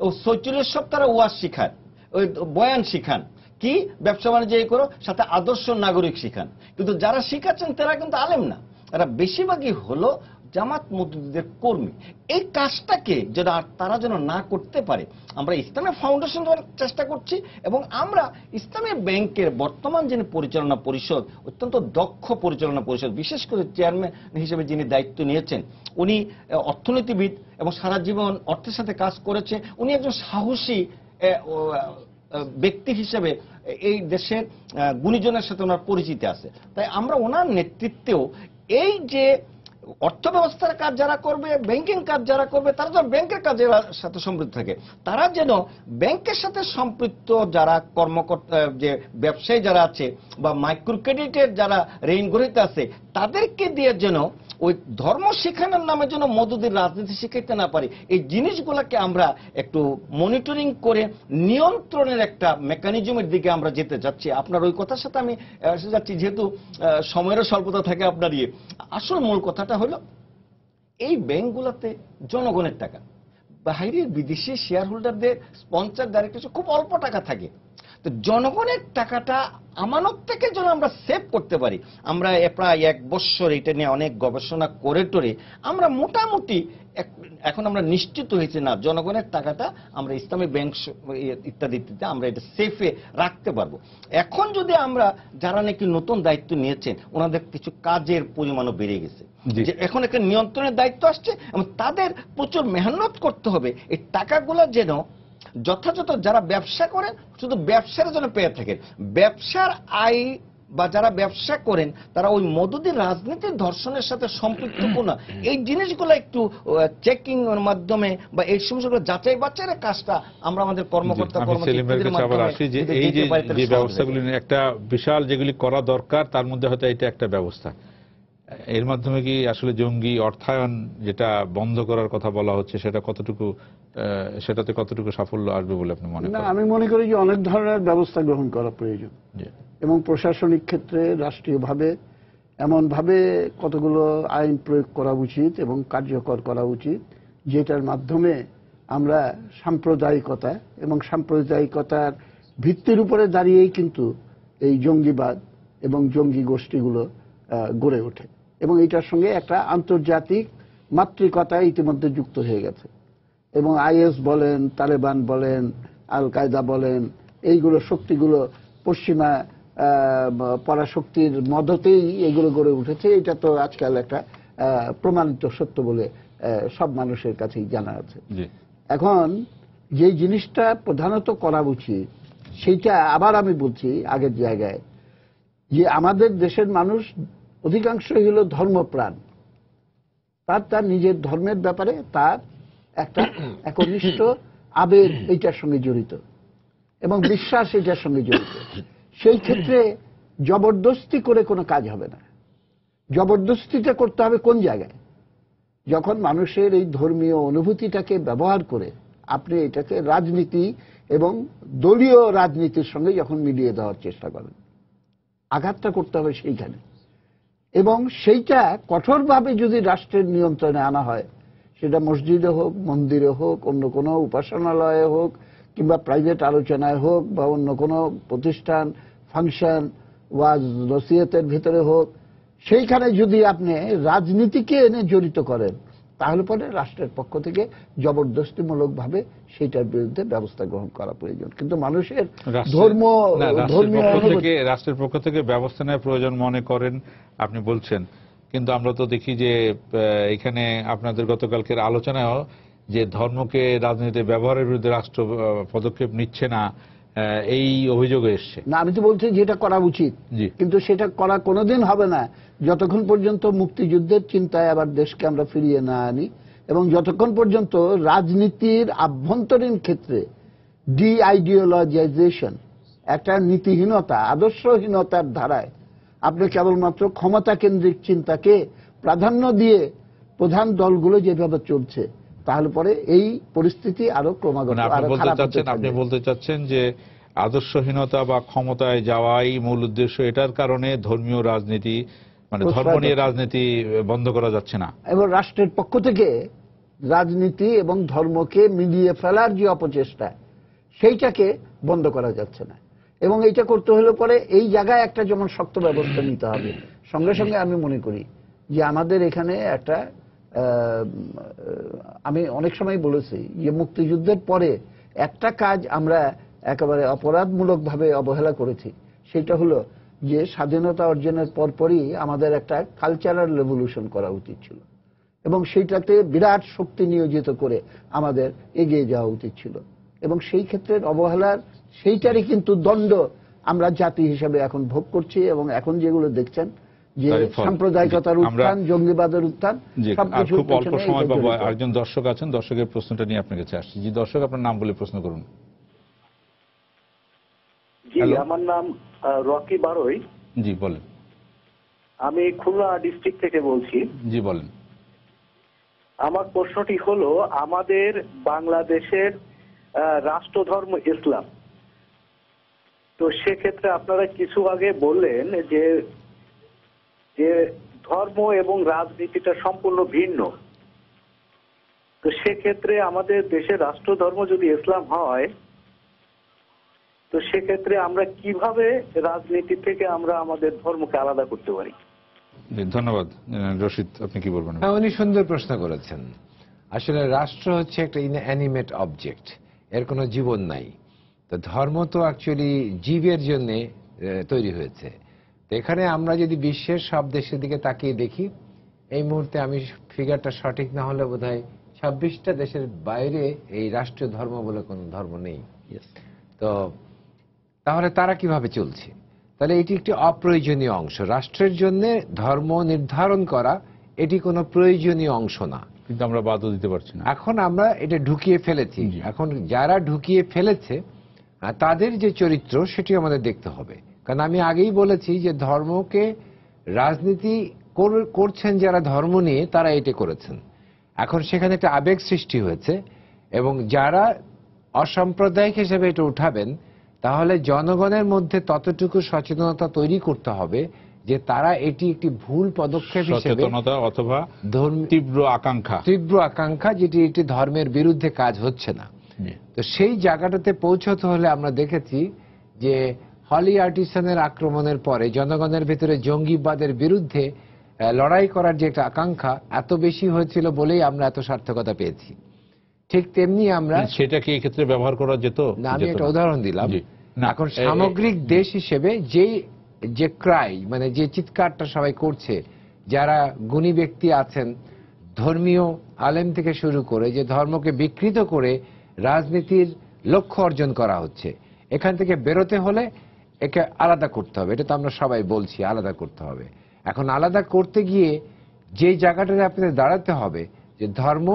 ও 46 সপ্তাহ ওয়াজ শিখান, ওই বয়ান শিখান, কি ব্যবসা বাণিজ্য করো, সাথে আদর্শ নাগরিক শিখান। কিন্তু যারা শিখাচ্ছেন তারা কিন্তু আলেম না, তারা বেশিরভাগই হলো জামাত মওদুদিদের কর্মী। এই কাজটাকে তারা যেন না করতে পারে আমরা ইসলামী ফাউন্ডেশন চেষ্টা করছি এবং আমরা ইসলামী ব্যাংকের বর্তমান যিনি পরিচালনা পরিষদ, অত্যন্ত দক্ষ পরিচালনা পরিষদ, বিশেষ করে চেয়ারম্যান হিসেবে যিনি দায়িত্ব নিয়েছেন, উনি অর্থনীতিবিদ এবং সারা জীবন অর্থের সাথে কাজ করেছে। উনি একজন সাহসী ব্যক্তি হিসেবে এই দেশের গুণীজনের সাথে ওনার পরিচিতি আছে। তাই আমরা ওনার নেতৃত্বেও এই যে অর্থ ব্যবস্থার কাজ যারা করবে, ব্যাংকিং কাজ যারা করবে, তারা তো ব্যাংকের কাজের সাথে সম্পৃক্ত থাকে, তারা যেন ব্যাংকের সাথে সম্পৃক্ত যারা কর্মকর্তা, যে ব্যবসায়ী যারা আছে বা মাইক্রো ক্রেডিটের যারা ঋণ গ্রহীতা আছে, তাদেরকে দিয়ে যেন ওই ধর্ম শেখানোর নামে যেন মদদের রাজনীতি শিখাইতে না পারি। এই জিনিসগুলোকে আমরা একটু মনিটরিং করে নিয়ন্ত্রণের একটা মেকানিজমের দিকে আমরা যেতে যাচ্ছি। আপনার ওই কথার সাথে আমি এসে যাচ্ছি, যেহেতু সময়েরও স্বল্পতা থাকে আপনার ইয়ে। আসল মূল কথাটা হলো এই ব্যাংকগুলোতে জনগণের টাকা, বাইরের বিদেশি শেয়ার হোল্ডারদের, স্পন্সর ডাইরেক্টর খুব অল্প টাকা থাকে। তো জনগণের টাকাটা আমানত থেকে যেন আমরা সেভ করতে পারি। আমরা প্রায় 1 বছর এটা নিয়ে অনেক গবেষণা করে টোরে আমরা মোটামুটি এখন আমরা নিশ্চিত হয়েছি না জনগণের টাকাটা আমরা ইসলামী ব্যাংক ইত্যাদিতে আমরা এটা সেফে রাখতে পারবো। এখন যদি আমরা যারা নাকি নতুন দায়িত্ব নিয়েছেন ওনাদের কিছু কাজের পরিমাণও বেড়ে গেছে, যে এখন একটা নিয়ন্ত্রণের দায়িত্ব আসছে এবং তাদের প্রচুর মেহনত করতে হবে এই টাকাগুলো যেন যথাযথ যারা ব্যবসা করেন শুধু ব্যবসার জন্য পেয়ে থাকেন, ব্যবসার আয় বা যারা ব্যবসা করেন তারা ওই মদদের রাজনীতির ধর্ষণের সাথে সম্পৃক্ত না, এই জিনিসগুলো একটু চেকিং এর মাধ্যমে বা এই সমস্ত যাচাই বাছাইয়ের কাজটা আমরা আমাদের কর্মকর্তা এই যে ব্যবস্থাগুলি একটা বিশাল যেগুলি করা দরকার তার মধ্যে হয়তো এটা একটা ব্যবস্থা। এর মাধ্যমে কি আসলে জঙ্গি অর্থায়ন যেটা বন্ধ করার কথা বলা হচ্ছে সেটাতে কতটুকু সাফল্য আসবে বলে আপনি মনে করেন? আমি মনে করি যে অনেক ধরনের ব্যবস্থা গ্রহণ করা প্রয়োজন এবং প্রশাসনিক ক্ষেত্রে রাষ্ট্রীয়ভাবে এমনভাবে কতগুলো আইন প্রয়োগ করা উচিত এবং কার্যকর করা উচিত যেটার মাধ্যমে আমরা সাম্প্রদায়িকতা এবং সাম্প্রদায়িকতার ভিত্তির উপরে দাঁড়িয়েই কিন্তু এই জঙ্গিবাদ এবং জঙ্গি গোষ্ঠীগুলো গড়ে ওঠে এবং এটার সঙ্গে একটা আন্তর্জাতিক মাতৃকতা ইতিমধ্যে যুক্ত হয়ে গেছে এবং আইএস বলেন, তালেবান বলেন, আল কায়দা বলেন, এইগুলো শক্তিগুলো পশ্চিমা পরাশক্তির মদতেই এগুলো গড়ে উঠেছে। এটা তো আজকাল একটা প্রমাণিত সত্য বলে সব মানুষের কাছেই জানা আছে। এখন যে জিনিসটা প্রধানত করা উচিত সেইটা আবার আমি বলছি আগের জায়গায়, যে আমাদের দেশের মানুষ অধিকাংশই হলো ধর্মপ্রাণ, তার নিজের ধর্মের ব্যাপারে তার একটা একনিষ্ঠ আবেগ এইটার সঙ্গে জড়িত এবং বিশ্বাস এটার সঙ্গে জড়িত। সেই ক্ষেত্রে জবরদস্তি করে কোনো কাজ হবে না। জবরদস্তিটা করতে হবে কোন জায়গায়? যখন মানুষের এই ধর্মীয় অনুভূতিটাকে ব্যবহার করে আপনি এটাকে রাজনীতি এবং দলীয় রাজনীতির সঙ্গে যখন মিলিয়ে দেওয়ার চেষ্টা করেন, আঘাতটা করতে হবে সেইখানে। এবং সেইটা কঠোরভাবে যদি রাষ্ট্রের নিয়ন্ত্রণে আনা হয়, সেটা মসজিদে হোক, মন্দিরে হোক, অন্য কোনো উপাসনালয়ে হোক, কিংবা প্রাইভেট আলোচনায় হোক, বা অন্য কোনো প্রতিষ্ঠান, ফাংশন, ওয়াজ নসিহতের ভিতরে হোক, সেইখানে যদি আপনি রাজনীতিকে এনে জড়িত করেন তাহলে পরে রাষ্ট্রের পক্ষ থেকে জবরদস্তিমূলকভাবে সেইটার বিরুদ্ধে ব্যবস্থা গ্রহণ করা প্রয়োজন। কিন্তু মানুষের রাষ্ট্রের পক্ষ থেকে ব্যবস্থা নেওয়ার প্রয়োজন মনে করেন আপনি বলছেন, কিন্তু আমরা তো দেখি যে এখানে আপনাদের গতকালকের আলোচনায়ও যে ধর্মকে রাজনীতিতে ব্যবহারের বিরুদ্ধে রাষ্ট্র পদক্ষেপ নিচ্ছে না, এই অভিযোগ এসছে। না, আমি তো বলছি যেটা করা উচিত, কিন্তু সেটা করা কোনোদিন হবে না যতক্ষণ পর্যন্ত মুক্তিযুদ্ধের চিন্তায় আবার দেশকে আমরা ফিরিয়ে না আনি এবং যতক্ষণ পর্যন্ত রাজনীতির আভ্যন্তরীণ ক্ষেত্রে ডি-আইডিওলজাইজেশন, একটা নীতিহীনতা, আদর্শহীনতার ধারায় আপনি কেবলমাত্র ক্ষমতা কেন্দ্রিক চিন্তাকে প্রাধান্য দিয়ে প্রধান দলগুলো যেভাবে চলছে, তাহলে পরে এই পরিস্থিতি আরো ক্রমাগত আপনি বলতে চাচ্ছেন যে আদর্শহীনতা বা ক্ষমতায় যাওয়াই মূল উদ্দেশ্য, এটার কারণে ধর্মীয় রাজনীতি মানে ধর্ম নিয়ে রাজনীতি বন্ধ করা যাচ্ছে না এবং রাষ্ট্রের পক্ষ থেকে রাজনীতি এবং ধর্মকে মিলিয়ে ফেলার যে অপচেষ্টা সেইটাকে বন্ধ করা যাচ্ছে না। এবং এইটা করতে হলে পরে এই জায়গায় একটা যেমন শক্ত ব্যবস্থা নিতে হবে। সঙ্গে সঙ্গে আমি মনে করি যে আমাদের এখানে একটা আমি অনেক সময় বলেছি যে মুক্তিযুদ্ধের পরে একটা কাজ আমরা একেবারে অপরাধমূলকভাবে অবহেলা করেছি, সেটা হলো যে স্বাধীনতা অর্জনের পরপরই আমাদের একটা কালচারাল রেভলিউশন করা উচিত ছিল এবং সেইটাতে বিরাট শক্তি নিয়োজিত করে আমাদের এগিয়ে যাওয়া উচিত ছিল এবং সেই ক্ষেত্রে অবহেলার সেইটারই কিন্তু দণ্ড আমরা জাতি হিসেবে এখন ভোগ করছি। এবং এখন যেগুলো দেখছেন যে তারই ফল। সাম্প্রদায়িকতার জি, উত্থান, জঙ্গিবাদের উত্থান, জি, আর সবকিছুর খুব অল্প পেছনে সময় এটা পাবো। জড়িত। আরেকজন দর্শক আছেন, দর্শকের প্রশ্নটা নিয়ে আপনার কাছে আসছি। জি দর্শক, আপনার নাম বলে প্রশ্ন করুন। জি, হ্যালো। আমার নাম রকি বারোই। জি বলেন। আমি খুলনা ডিস্ট্রিক্ট থেকে বলছি। জি বলেন। আমার প্রশ্নটি হলো, আমাদের বাংলাদেশের রাষ্ট্রধর্ম ইসলাম। তো সেক্ষেত্রে আপনারা কিছু আগে বললেন যে যে ধর্ম এবং রাজনীতিটা সম্পূর্ণ ভিন্ন। তো সেক্ষেত্রে আমাদের দেশের রাষ্ট্রধর্ম যদি ইসলাম হয়, তো সেক্ষেত্রে আমরা কিভাবে রাজনীতি থেকে আমরা আমাদের ধর্মকে আলাদা করতে পারি? জি ধন্যবাদ। রশিদ, আপনি কি বলবেন? হ্যাঁ, উনি সুন্দর প্রশ্ন করেছেন। আসলে রাষ্ট্র হচ্ছে একটা ইনঅ্যানিমেট অবজেক্ট, এর কোনো জীবন নাই। তো ধর্ম তো অ্যাকচুয়ালি জীবের জন্য তৈরি হয়েছে। তো এখানে আমরা যদি বিশ্বের সব দেশের দিকে তাকিয়ে দেখি, এই মুহূর্তে আমি ফিগারটা সঠিক না হলে বোধহয় 26টা দেশের বাইরে এই রাষ্ট্রীয় ধর্ম বলে কোনো ধর্ম নেই। তো তাহলে তারা কিভাবে চলছে? তাহলে এটি একটি অপ্রয়োজনীয় অংশ। রাষ্ট্রের জন্য ধর্ম নির্ধারণ করা এটি কোনো প্রয়োজনীয় অংশ না, কিন্তু আমরা বাদও দিতে পারছি না। এখন আমরা এটা ঢুকিয়ে ফেলেছি। এখন যারা ঢুকিয়ে ফেলেছে তাদের যে চরিত্র সেটি আমাদের দেখতে হবে। কারণ আমি আগেই বলেছি যে ধর্মকে রাজনীতি করছেন যারা ধর্ম নিয়ে, তারা এটা করেছেন। এখন সেখানে একটা আবেগ সৃষ্টি হয়েছে, এবং যারা অসাম্প্রদায়িক হিসেবে এটা উঠাবেন, তাহলে জনগণের মধ্যে ততটুকু সচেতনতা তৈরি করতে হবে যে তারা এটি একটি ভুল পদক্ষেপ হিসেবে, সচেতনতা অথবা তীব্র আকাঙ্ক্ষা, যেটি একটি ধর্মের বিরুদ্ধে কাজ হচ্ছে না। তো সেই জায়গাটাতে পৌঁছতে হলে আমরা দেখেছি যে হলি আর্টিসানের আক্রমণের পরে জনগণের ভিতরে জঙ্গিবাদের বিরুদ্ধে লড়াই করার যে একটা আকাঙ্ক্ষা এত বেশি হয়েছিল বলেই আমরা এত সার্থকতা পেয়েছি। ঠিক তেমনি আমরা সেটাকে এই ক্ষেত্রে ব্যবহার করা যেত না, আমি একটা উদাহরণ দিলাম। না, এখন সামগ্রিক দেশ হিসেবে যে ক্রাই, মানে যে চিৎকারটা সবাই করছে, যারা গুণী ব্যক্তি আছেন, ধর্মীয় আলেম থেকে শুরু করে, যে ধর্মকে বিকৃত করে রাজনীতির লক্ষ্য অর্জন করা হচ্ছে, এখান থেকে বেরোতে হলে একে আলাদা করতে হবে। এটা তো আমরা সবাই বলছি আলাদা করতে হবে। এখন আলাদা করতে গিয়ে যে জায়গাটাতে আপনাদের দাঁড়াতে হবে যে ধর্ম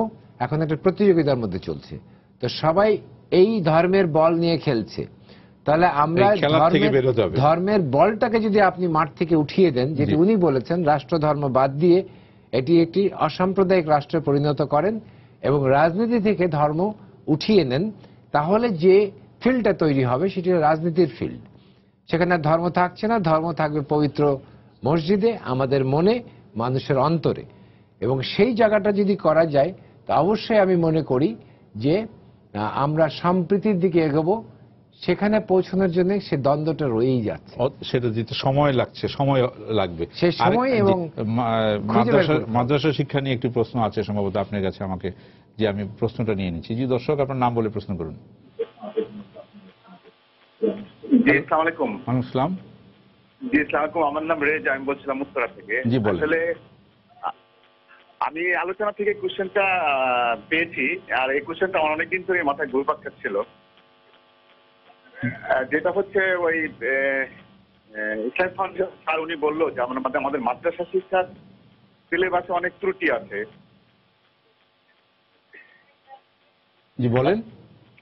এখন একটা প্রতিযোগিতার মধ্যে চলছে, তো সবাই এই ধর্মের বল নিয়ে খেলছে। তাহলে আমরা ধর্মের বলটাকে যদি আপনি মাঠ থেকে উঠিয়ে দেন, যেটি উনি বলেছেন, রাষ্ট্রধর্ম বাদ দিয়ে এটি একটি অসাম্প্রদায়িক রাষ্ট্রে পরিণত করেন এবং রাজনীতি থেকে ধর্ম উঠিয়ে নেন, তাহলে যে ফিল্ডটা তৈরি হবে সেটি রাজনীতির ফিল্ড। সেখানে ধর্ম থাকছে না, ধর্ম থাকবে পবিত্র মসজিদে, আমাদের মনে, মানুষের অন্তরে। এবং সেই জায়গাটা যদি করা যায়, তো অবশ্যই আমি মনে করি যে আমরা সম্প্রীতির দিকে এগোবো। সেখানে পৌঁছানোর জন্য সে দ্বন্দ্বটা রয়েই যাচ্ছে, সেটা দিতে সময় লাগবে। সেই সময় এবং মাদ্রাসা শিক্ষা নিয়ে একটি প্রশ্ন আছে সম্ভবত আপনার কাছে, আমাকে যে আমি প্রশ্নটা নিয়ে নিচ্ছি। জি দর্শক, আপনার নাম বলে প্রশ্ন করুন। জি আসসালামু আলাইকুম। ওয়ালাইকুম আসসালাম। জি আসসালামু আলাইকুম, আমার নাম রেজা, আমি বলছিলাম উত্তরা থেকে। জি বলেন। আসলে আমি আলোচনা থেকে কোশ্চেনটা পেয়েছি, আর এই কোশ্চেনটা আমার অনেকদিন ধরে মাথায় ঘুরপাক খাচ্ছিল, যেটা হচ্ছে ওই ইসলাম ফাউন্ডেশন স্যার উনি বললো যে আমাদের মাদ্রাসা শিক্ষার সিলেবাসে অনেক ত্রুটি আছে। জি বলেন।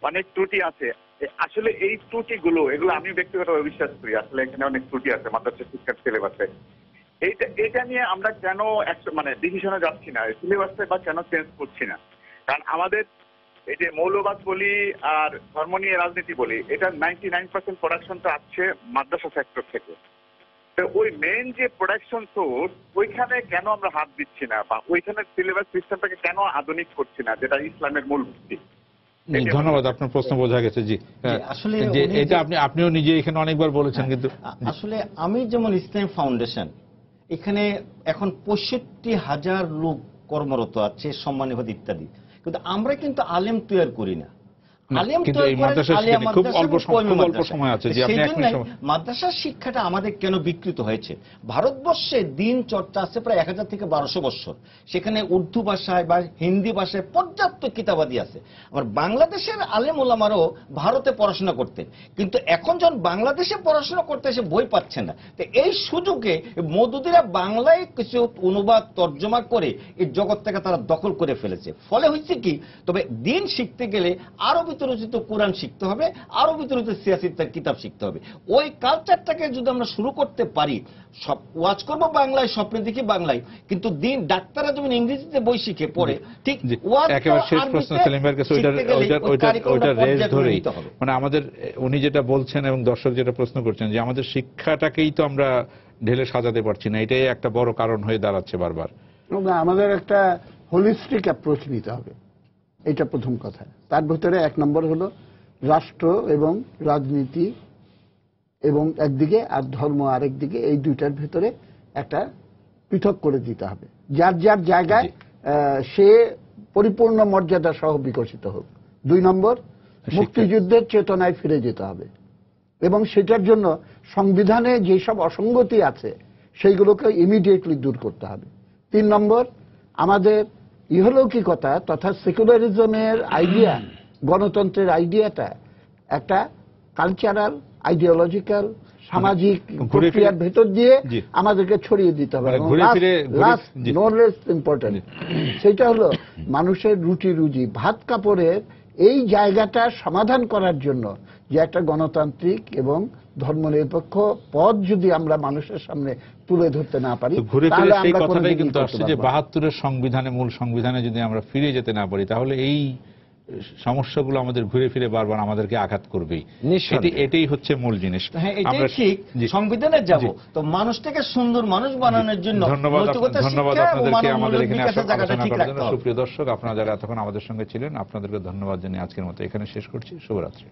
অনেক ত্রুটি আছে। আসলে এই ত্রুটিগুলো, এগুলো আমি ব্যক্তিগতভাবে বিশ্বাস করি, আসলে এখানে অনেক ত্রুটি আছে মাদ্রাসা শিক্ষার সিলেবাসে। এটা নিয়ে আমরা কেন ডিসিশনে যাচ্ছি না, সিলেবাসটা বা কেন চেঞ্জ করছি না? কারণ আমাদের এই যে মৌলবাদ বলি আর ধর্ম নিয়ে রাজনীতি বলি, এটা 99% প্রোডাকশনটা আসছে মাদ্রাসা সেক্টর থেকে। তো ওই মেইন যে প্রোডাকশন সোর্স, ওইখানে কেন আমরা হাত দিচ্ছি না, বা ওইখানে সিলেবাস সিস্টেমটাকে কেন আধুনিক করছি না, যেটা ইসলামের মূল ভিত্তি। ধন্যবাদ, আপনার প্রশ্ন বোঝা গেছে। জি আসলে এটা আপনিও নিজে এখানে অনেকবার বলেছেন। কিন্তু আসলে আমি যেমন ইসলাম ফাউন্ডেশন, এখানে এখন 65,000 লোক কর্মরত আছে, সম্মানীয় ইত্যাদি, কিন্তু আমরা কিন্তু আলেম তৈরি করি না। আলেম কিন্তু তৈরি এই করেন মাদ্রাসা আলিয়া শিক্ষা খুব মাদ্রাসা অল্প এবং কওমি খুব অল্প মাদ্রাসা। সময় আছে যে সেই আপনি এক জন্যই মিনিট সময়। মাদ্রাসার শিক্ষাটা আমাদের কেন বিকৃত হয়েছে? ভারতবর্ষে দিন চর্চা আছে প্রায় 1000 থেকে 1200 বছর। সেখানে উর্দু ভাষায় বা হিন্দি ভাষায় পর্যাপ্ত কিতাবাদি আছে। আবার বাংলাদেশের আলেম ওলামারও ভারতে পড়াশোনা করতেন, কিন্তু এখন যখন বাংলাদেশে পড়াশোনা করতে এসে বই পাচ্ছেন না, তো এই সুযোগে মওদুদিরা বাংলায় কিছু অনুবাদ তর্জমা করে এই জগৎটাকে তারা দখল করে ফেলেছে। ফলে হচ্ছে কি, তবে দিন শিখতে গেলে আরবিতে রচিত কোরআন শিখতে হবে, আরবিতে রচিত সিয়াসিত্তার কিতাব শিখতে হবে। ওই কালচারটাকে যদি আমরা শুরু করতে পারি, সব ওয়াজ করবো বাংলায়, স্বপ্নে দেখি বাংলায়, কিন্তু দিন ডাক্তাররা যেমন ইংরেজিতে বই শিখে পড়ে, ঠিক একেবারে শেষ প্রশ্ন সেলিম ভাইয়ের কাছে, ওইটা রেস ধরেই, মানে আমাদের উনি যেটা বলছেন এবং দর্শক যেটা প্রশ্ন করছেন যে আমাদের শিক্ষাটাকেই তো আমরা ঢেলে সাজাতে পারছি না, এটাই একটা বড় কারণ হয়ে দাঁড়াচ্ছে বারবার। আমাদের একটা হোলিস্টিক অ্যাপ্রোচ নিতে হবে, এটা প্রথম কথা। তার ভিতরে 1 নম্বর হলো রাষ্ট্র এবং রাজনীতি এবং একদিকে আর ধর্ম আরেকদিকে, এই দুইটার ভিতরে একটা পৃথক করে দিতে হবে। যার যার জায়গায় সে পরিপূর্ণ মর্যাদা সহ বিকশিত হোক। 2 নম্বর, মুক্তিযুদ্ধের চেতনায় ফিরে যেতে হবে এবং সেটার জন্য সংবিধানে যেসব অসঙ্গতি আছে সেইগুলোকে ইমিডিয়েটলি দূর করতে হবে। 3 নম্বর, আমাদের ইহলৌকিকতা তথা সেকুলারিজমের আইডিয়া, গণতন্ত্রের আইডিয়াটা একটা কালচারাল, আইডিওলজিক্যাল, সামাজিক প্রক্রিয়ার ভেতর দিয়ে আমাদেরকে ছড়িয়ে দিতে হবে। নো লেস ইম্পর্টেন্ট, সেটা হলো মানুষের রুটি রুজি ভাত কাপড়ের এই জায়গাটা সমাধান করার জন্য যে একটা গণতান্ত্রিক এবং ধর্মনিরপেক্ষ পথ যদি আমরা মানুষের সামনে তুলে ধরতে না পারি, তাহলে আমরা কথাটাই কিন্তু আসছে যে 72-এর সংবিধানে, মূল সংবিধানে যদি আমরা ফিরে যেতে না পারি, তাহলে এই সমস্যাগুলো আমাদের ঘুরে ফিরে বারবার আমাদেরকে আঘাত করবেই। এটাই হচ্ছে মূল জিনিস। হ্যাঁ, এটাই ঠিক। সংবিধানে যাব তো মানুষটাকে সুন্দর মানুষ বানানোর জন্য। ধন্যবাদ আপনাদেরকে আমাদের এখানে আলোচনা করার জন্য। সুপ্রিয় দর্শক, আপনারা যারা এতক্ষণ আমাদের সঙ্গে ছিলেন, আপনাদেরকে ধন্যবাদ জানিয়ে আজকের মতো এখানে শেষ করছি। শুভরাত্রি।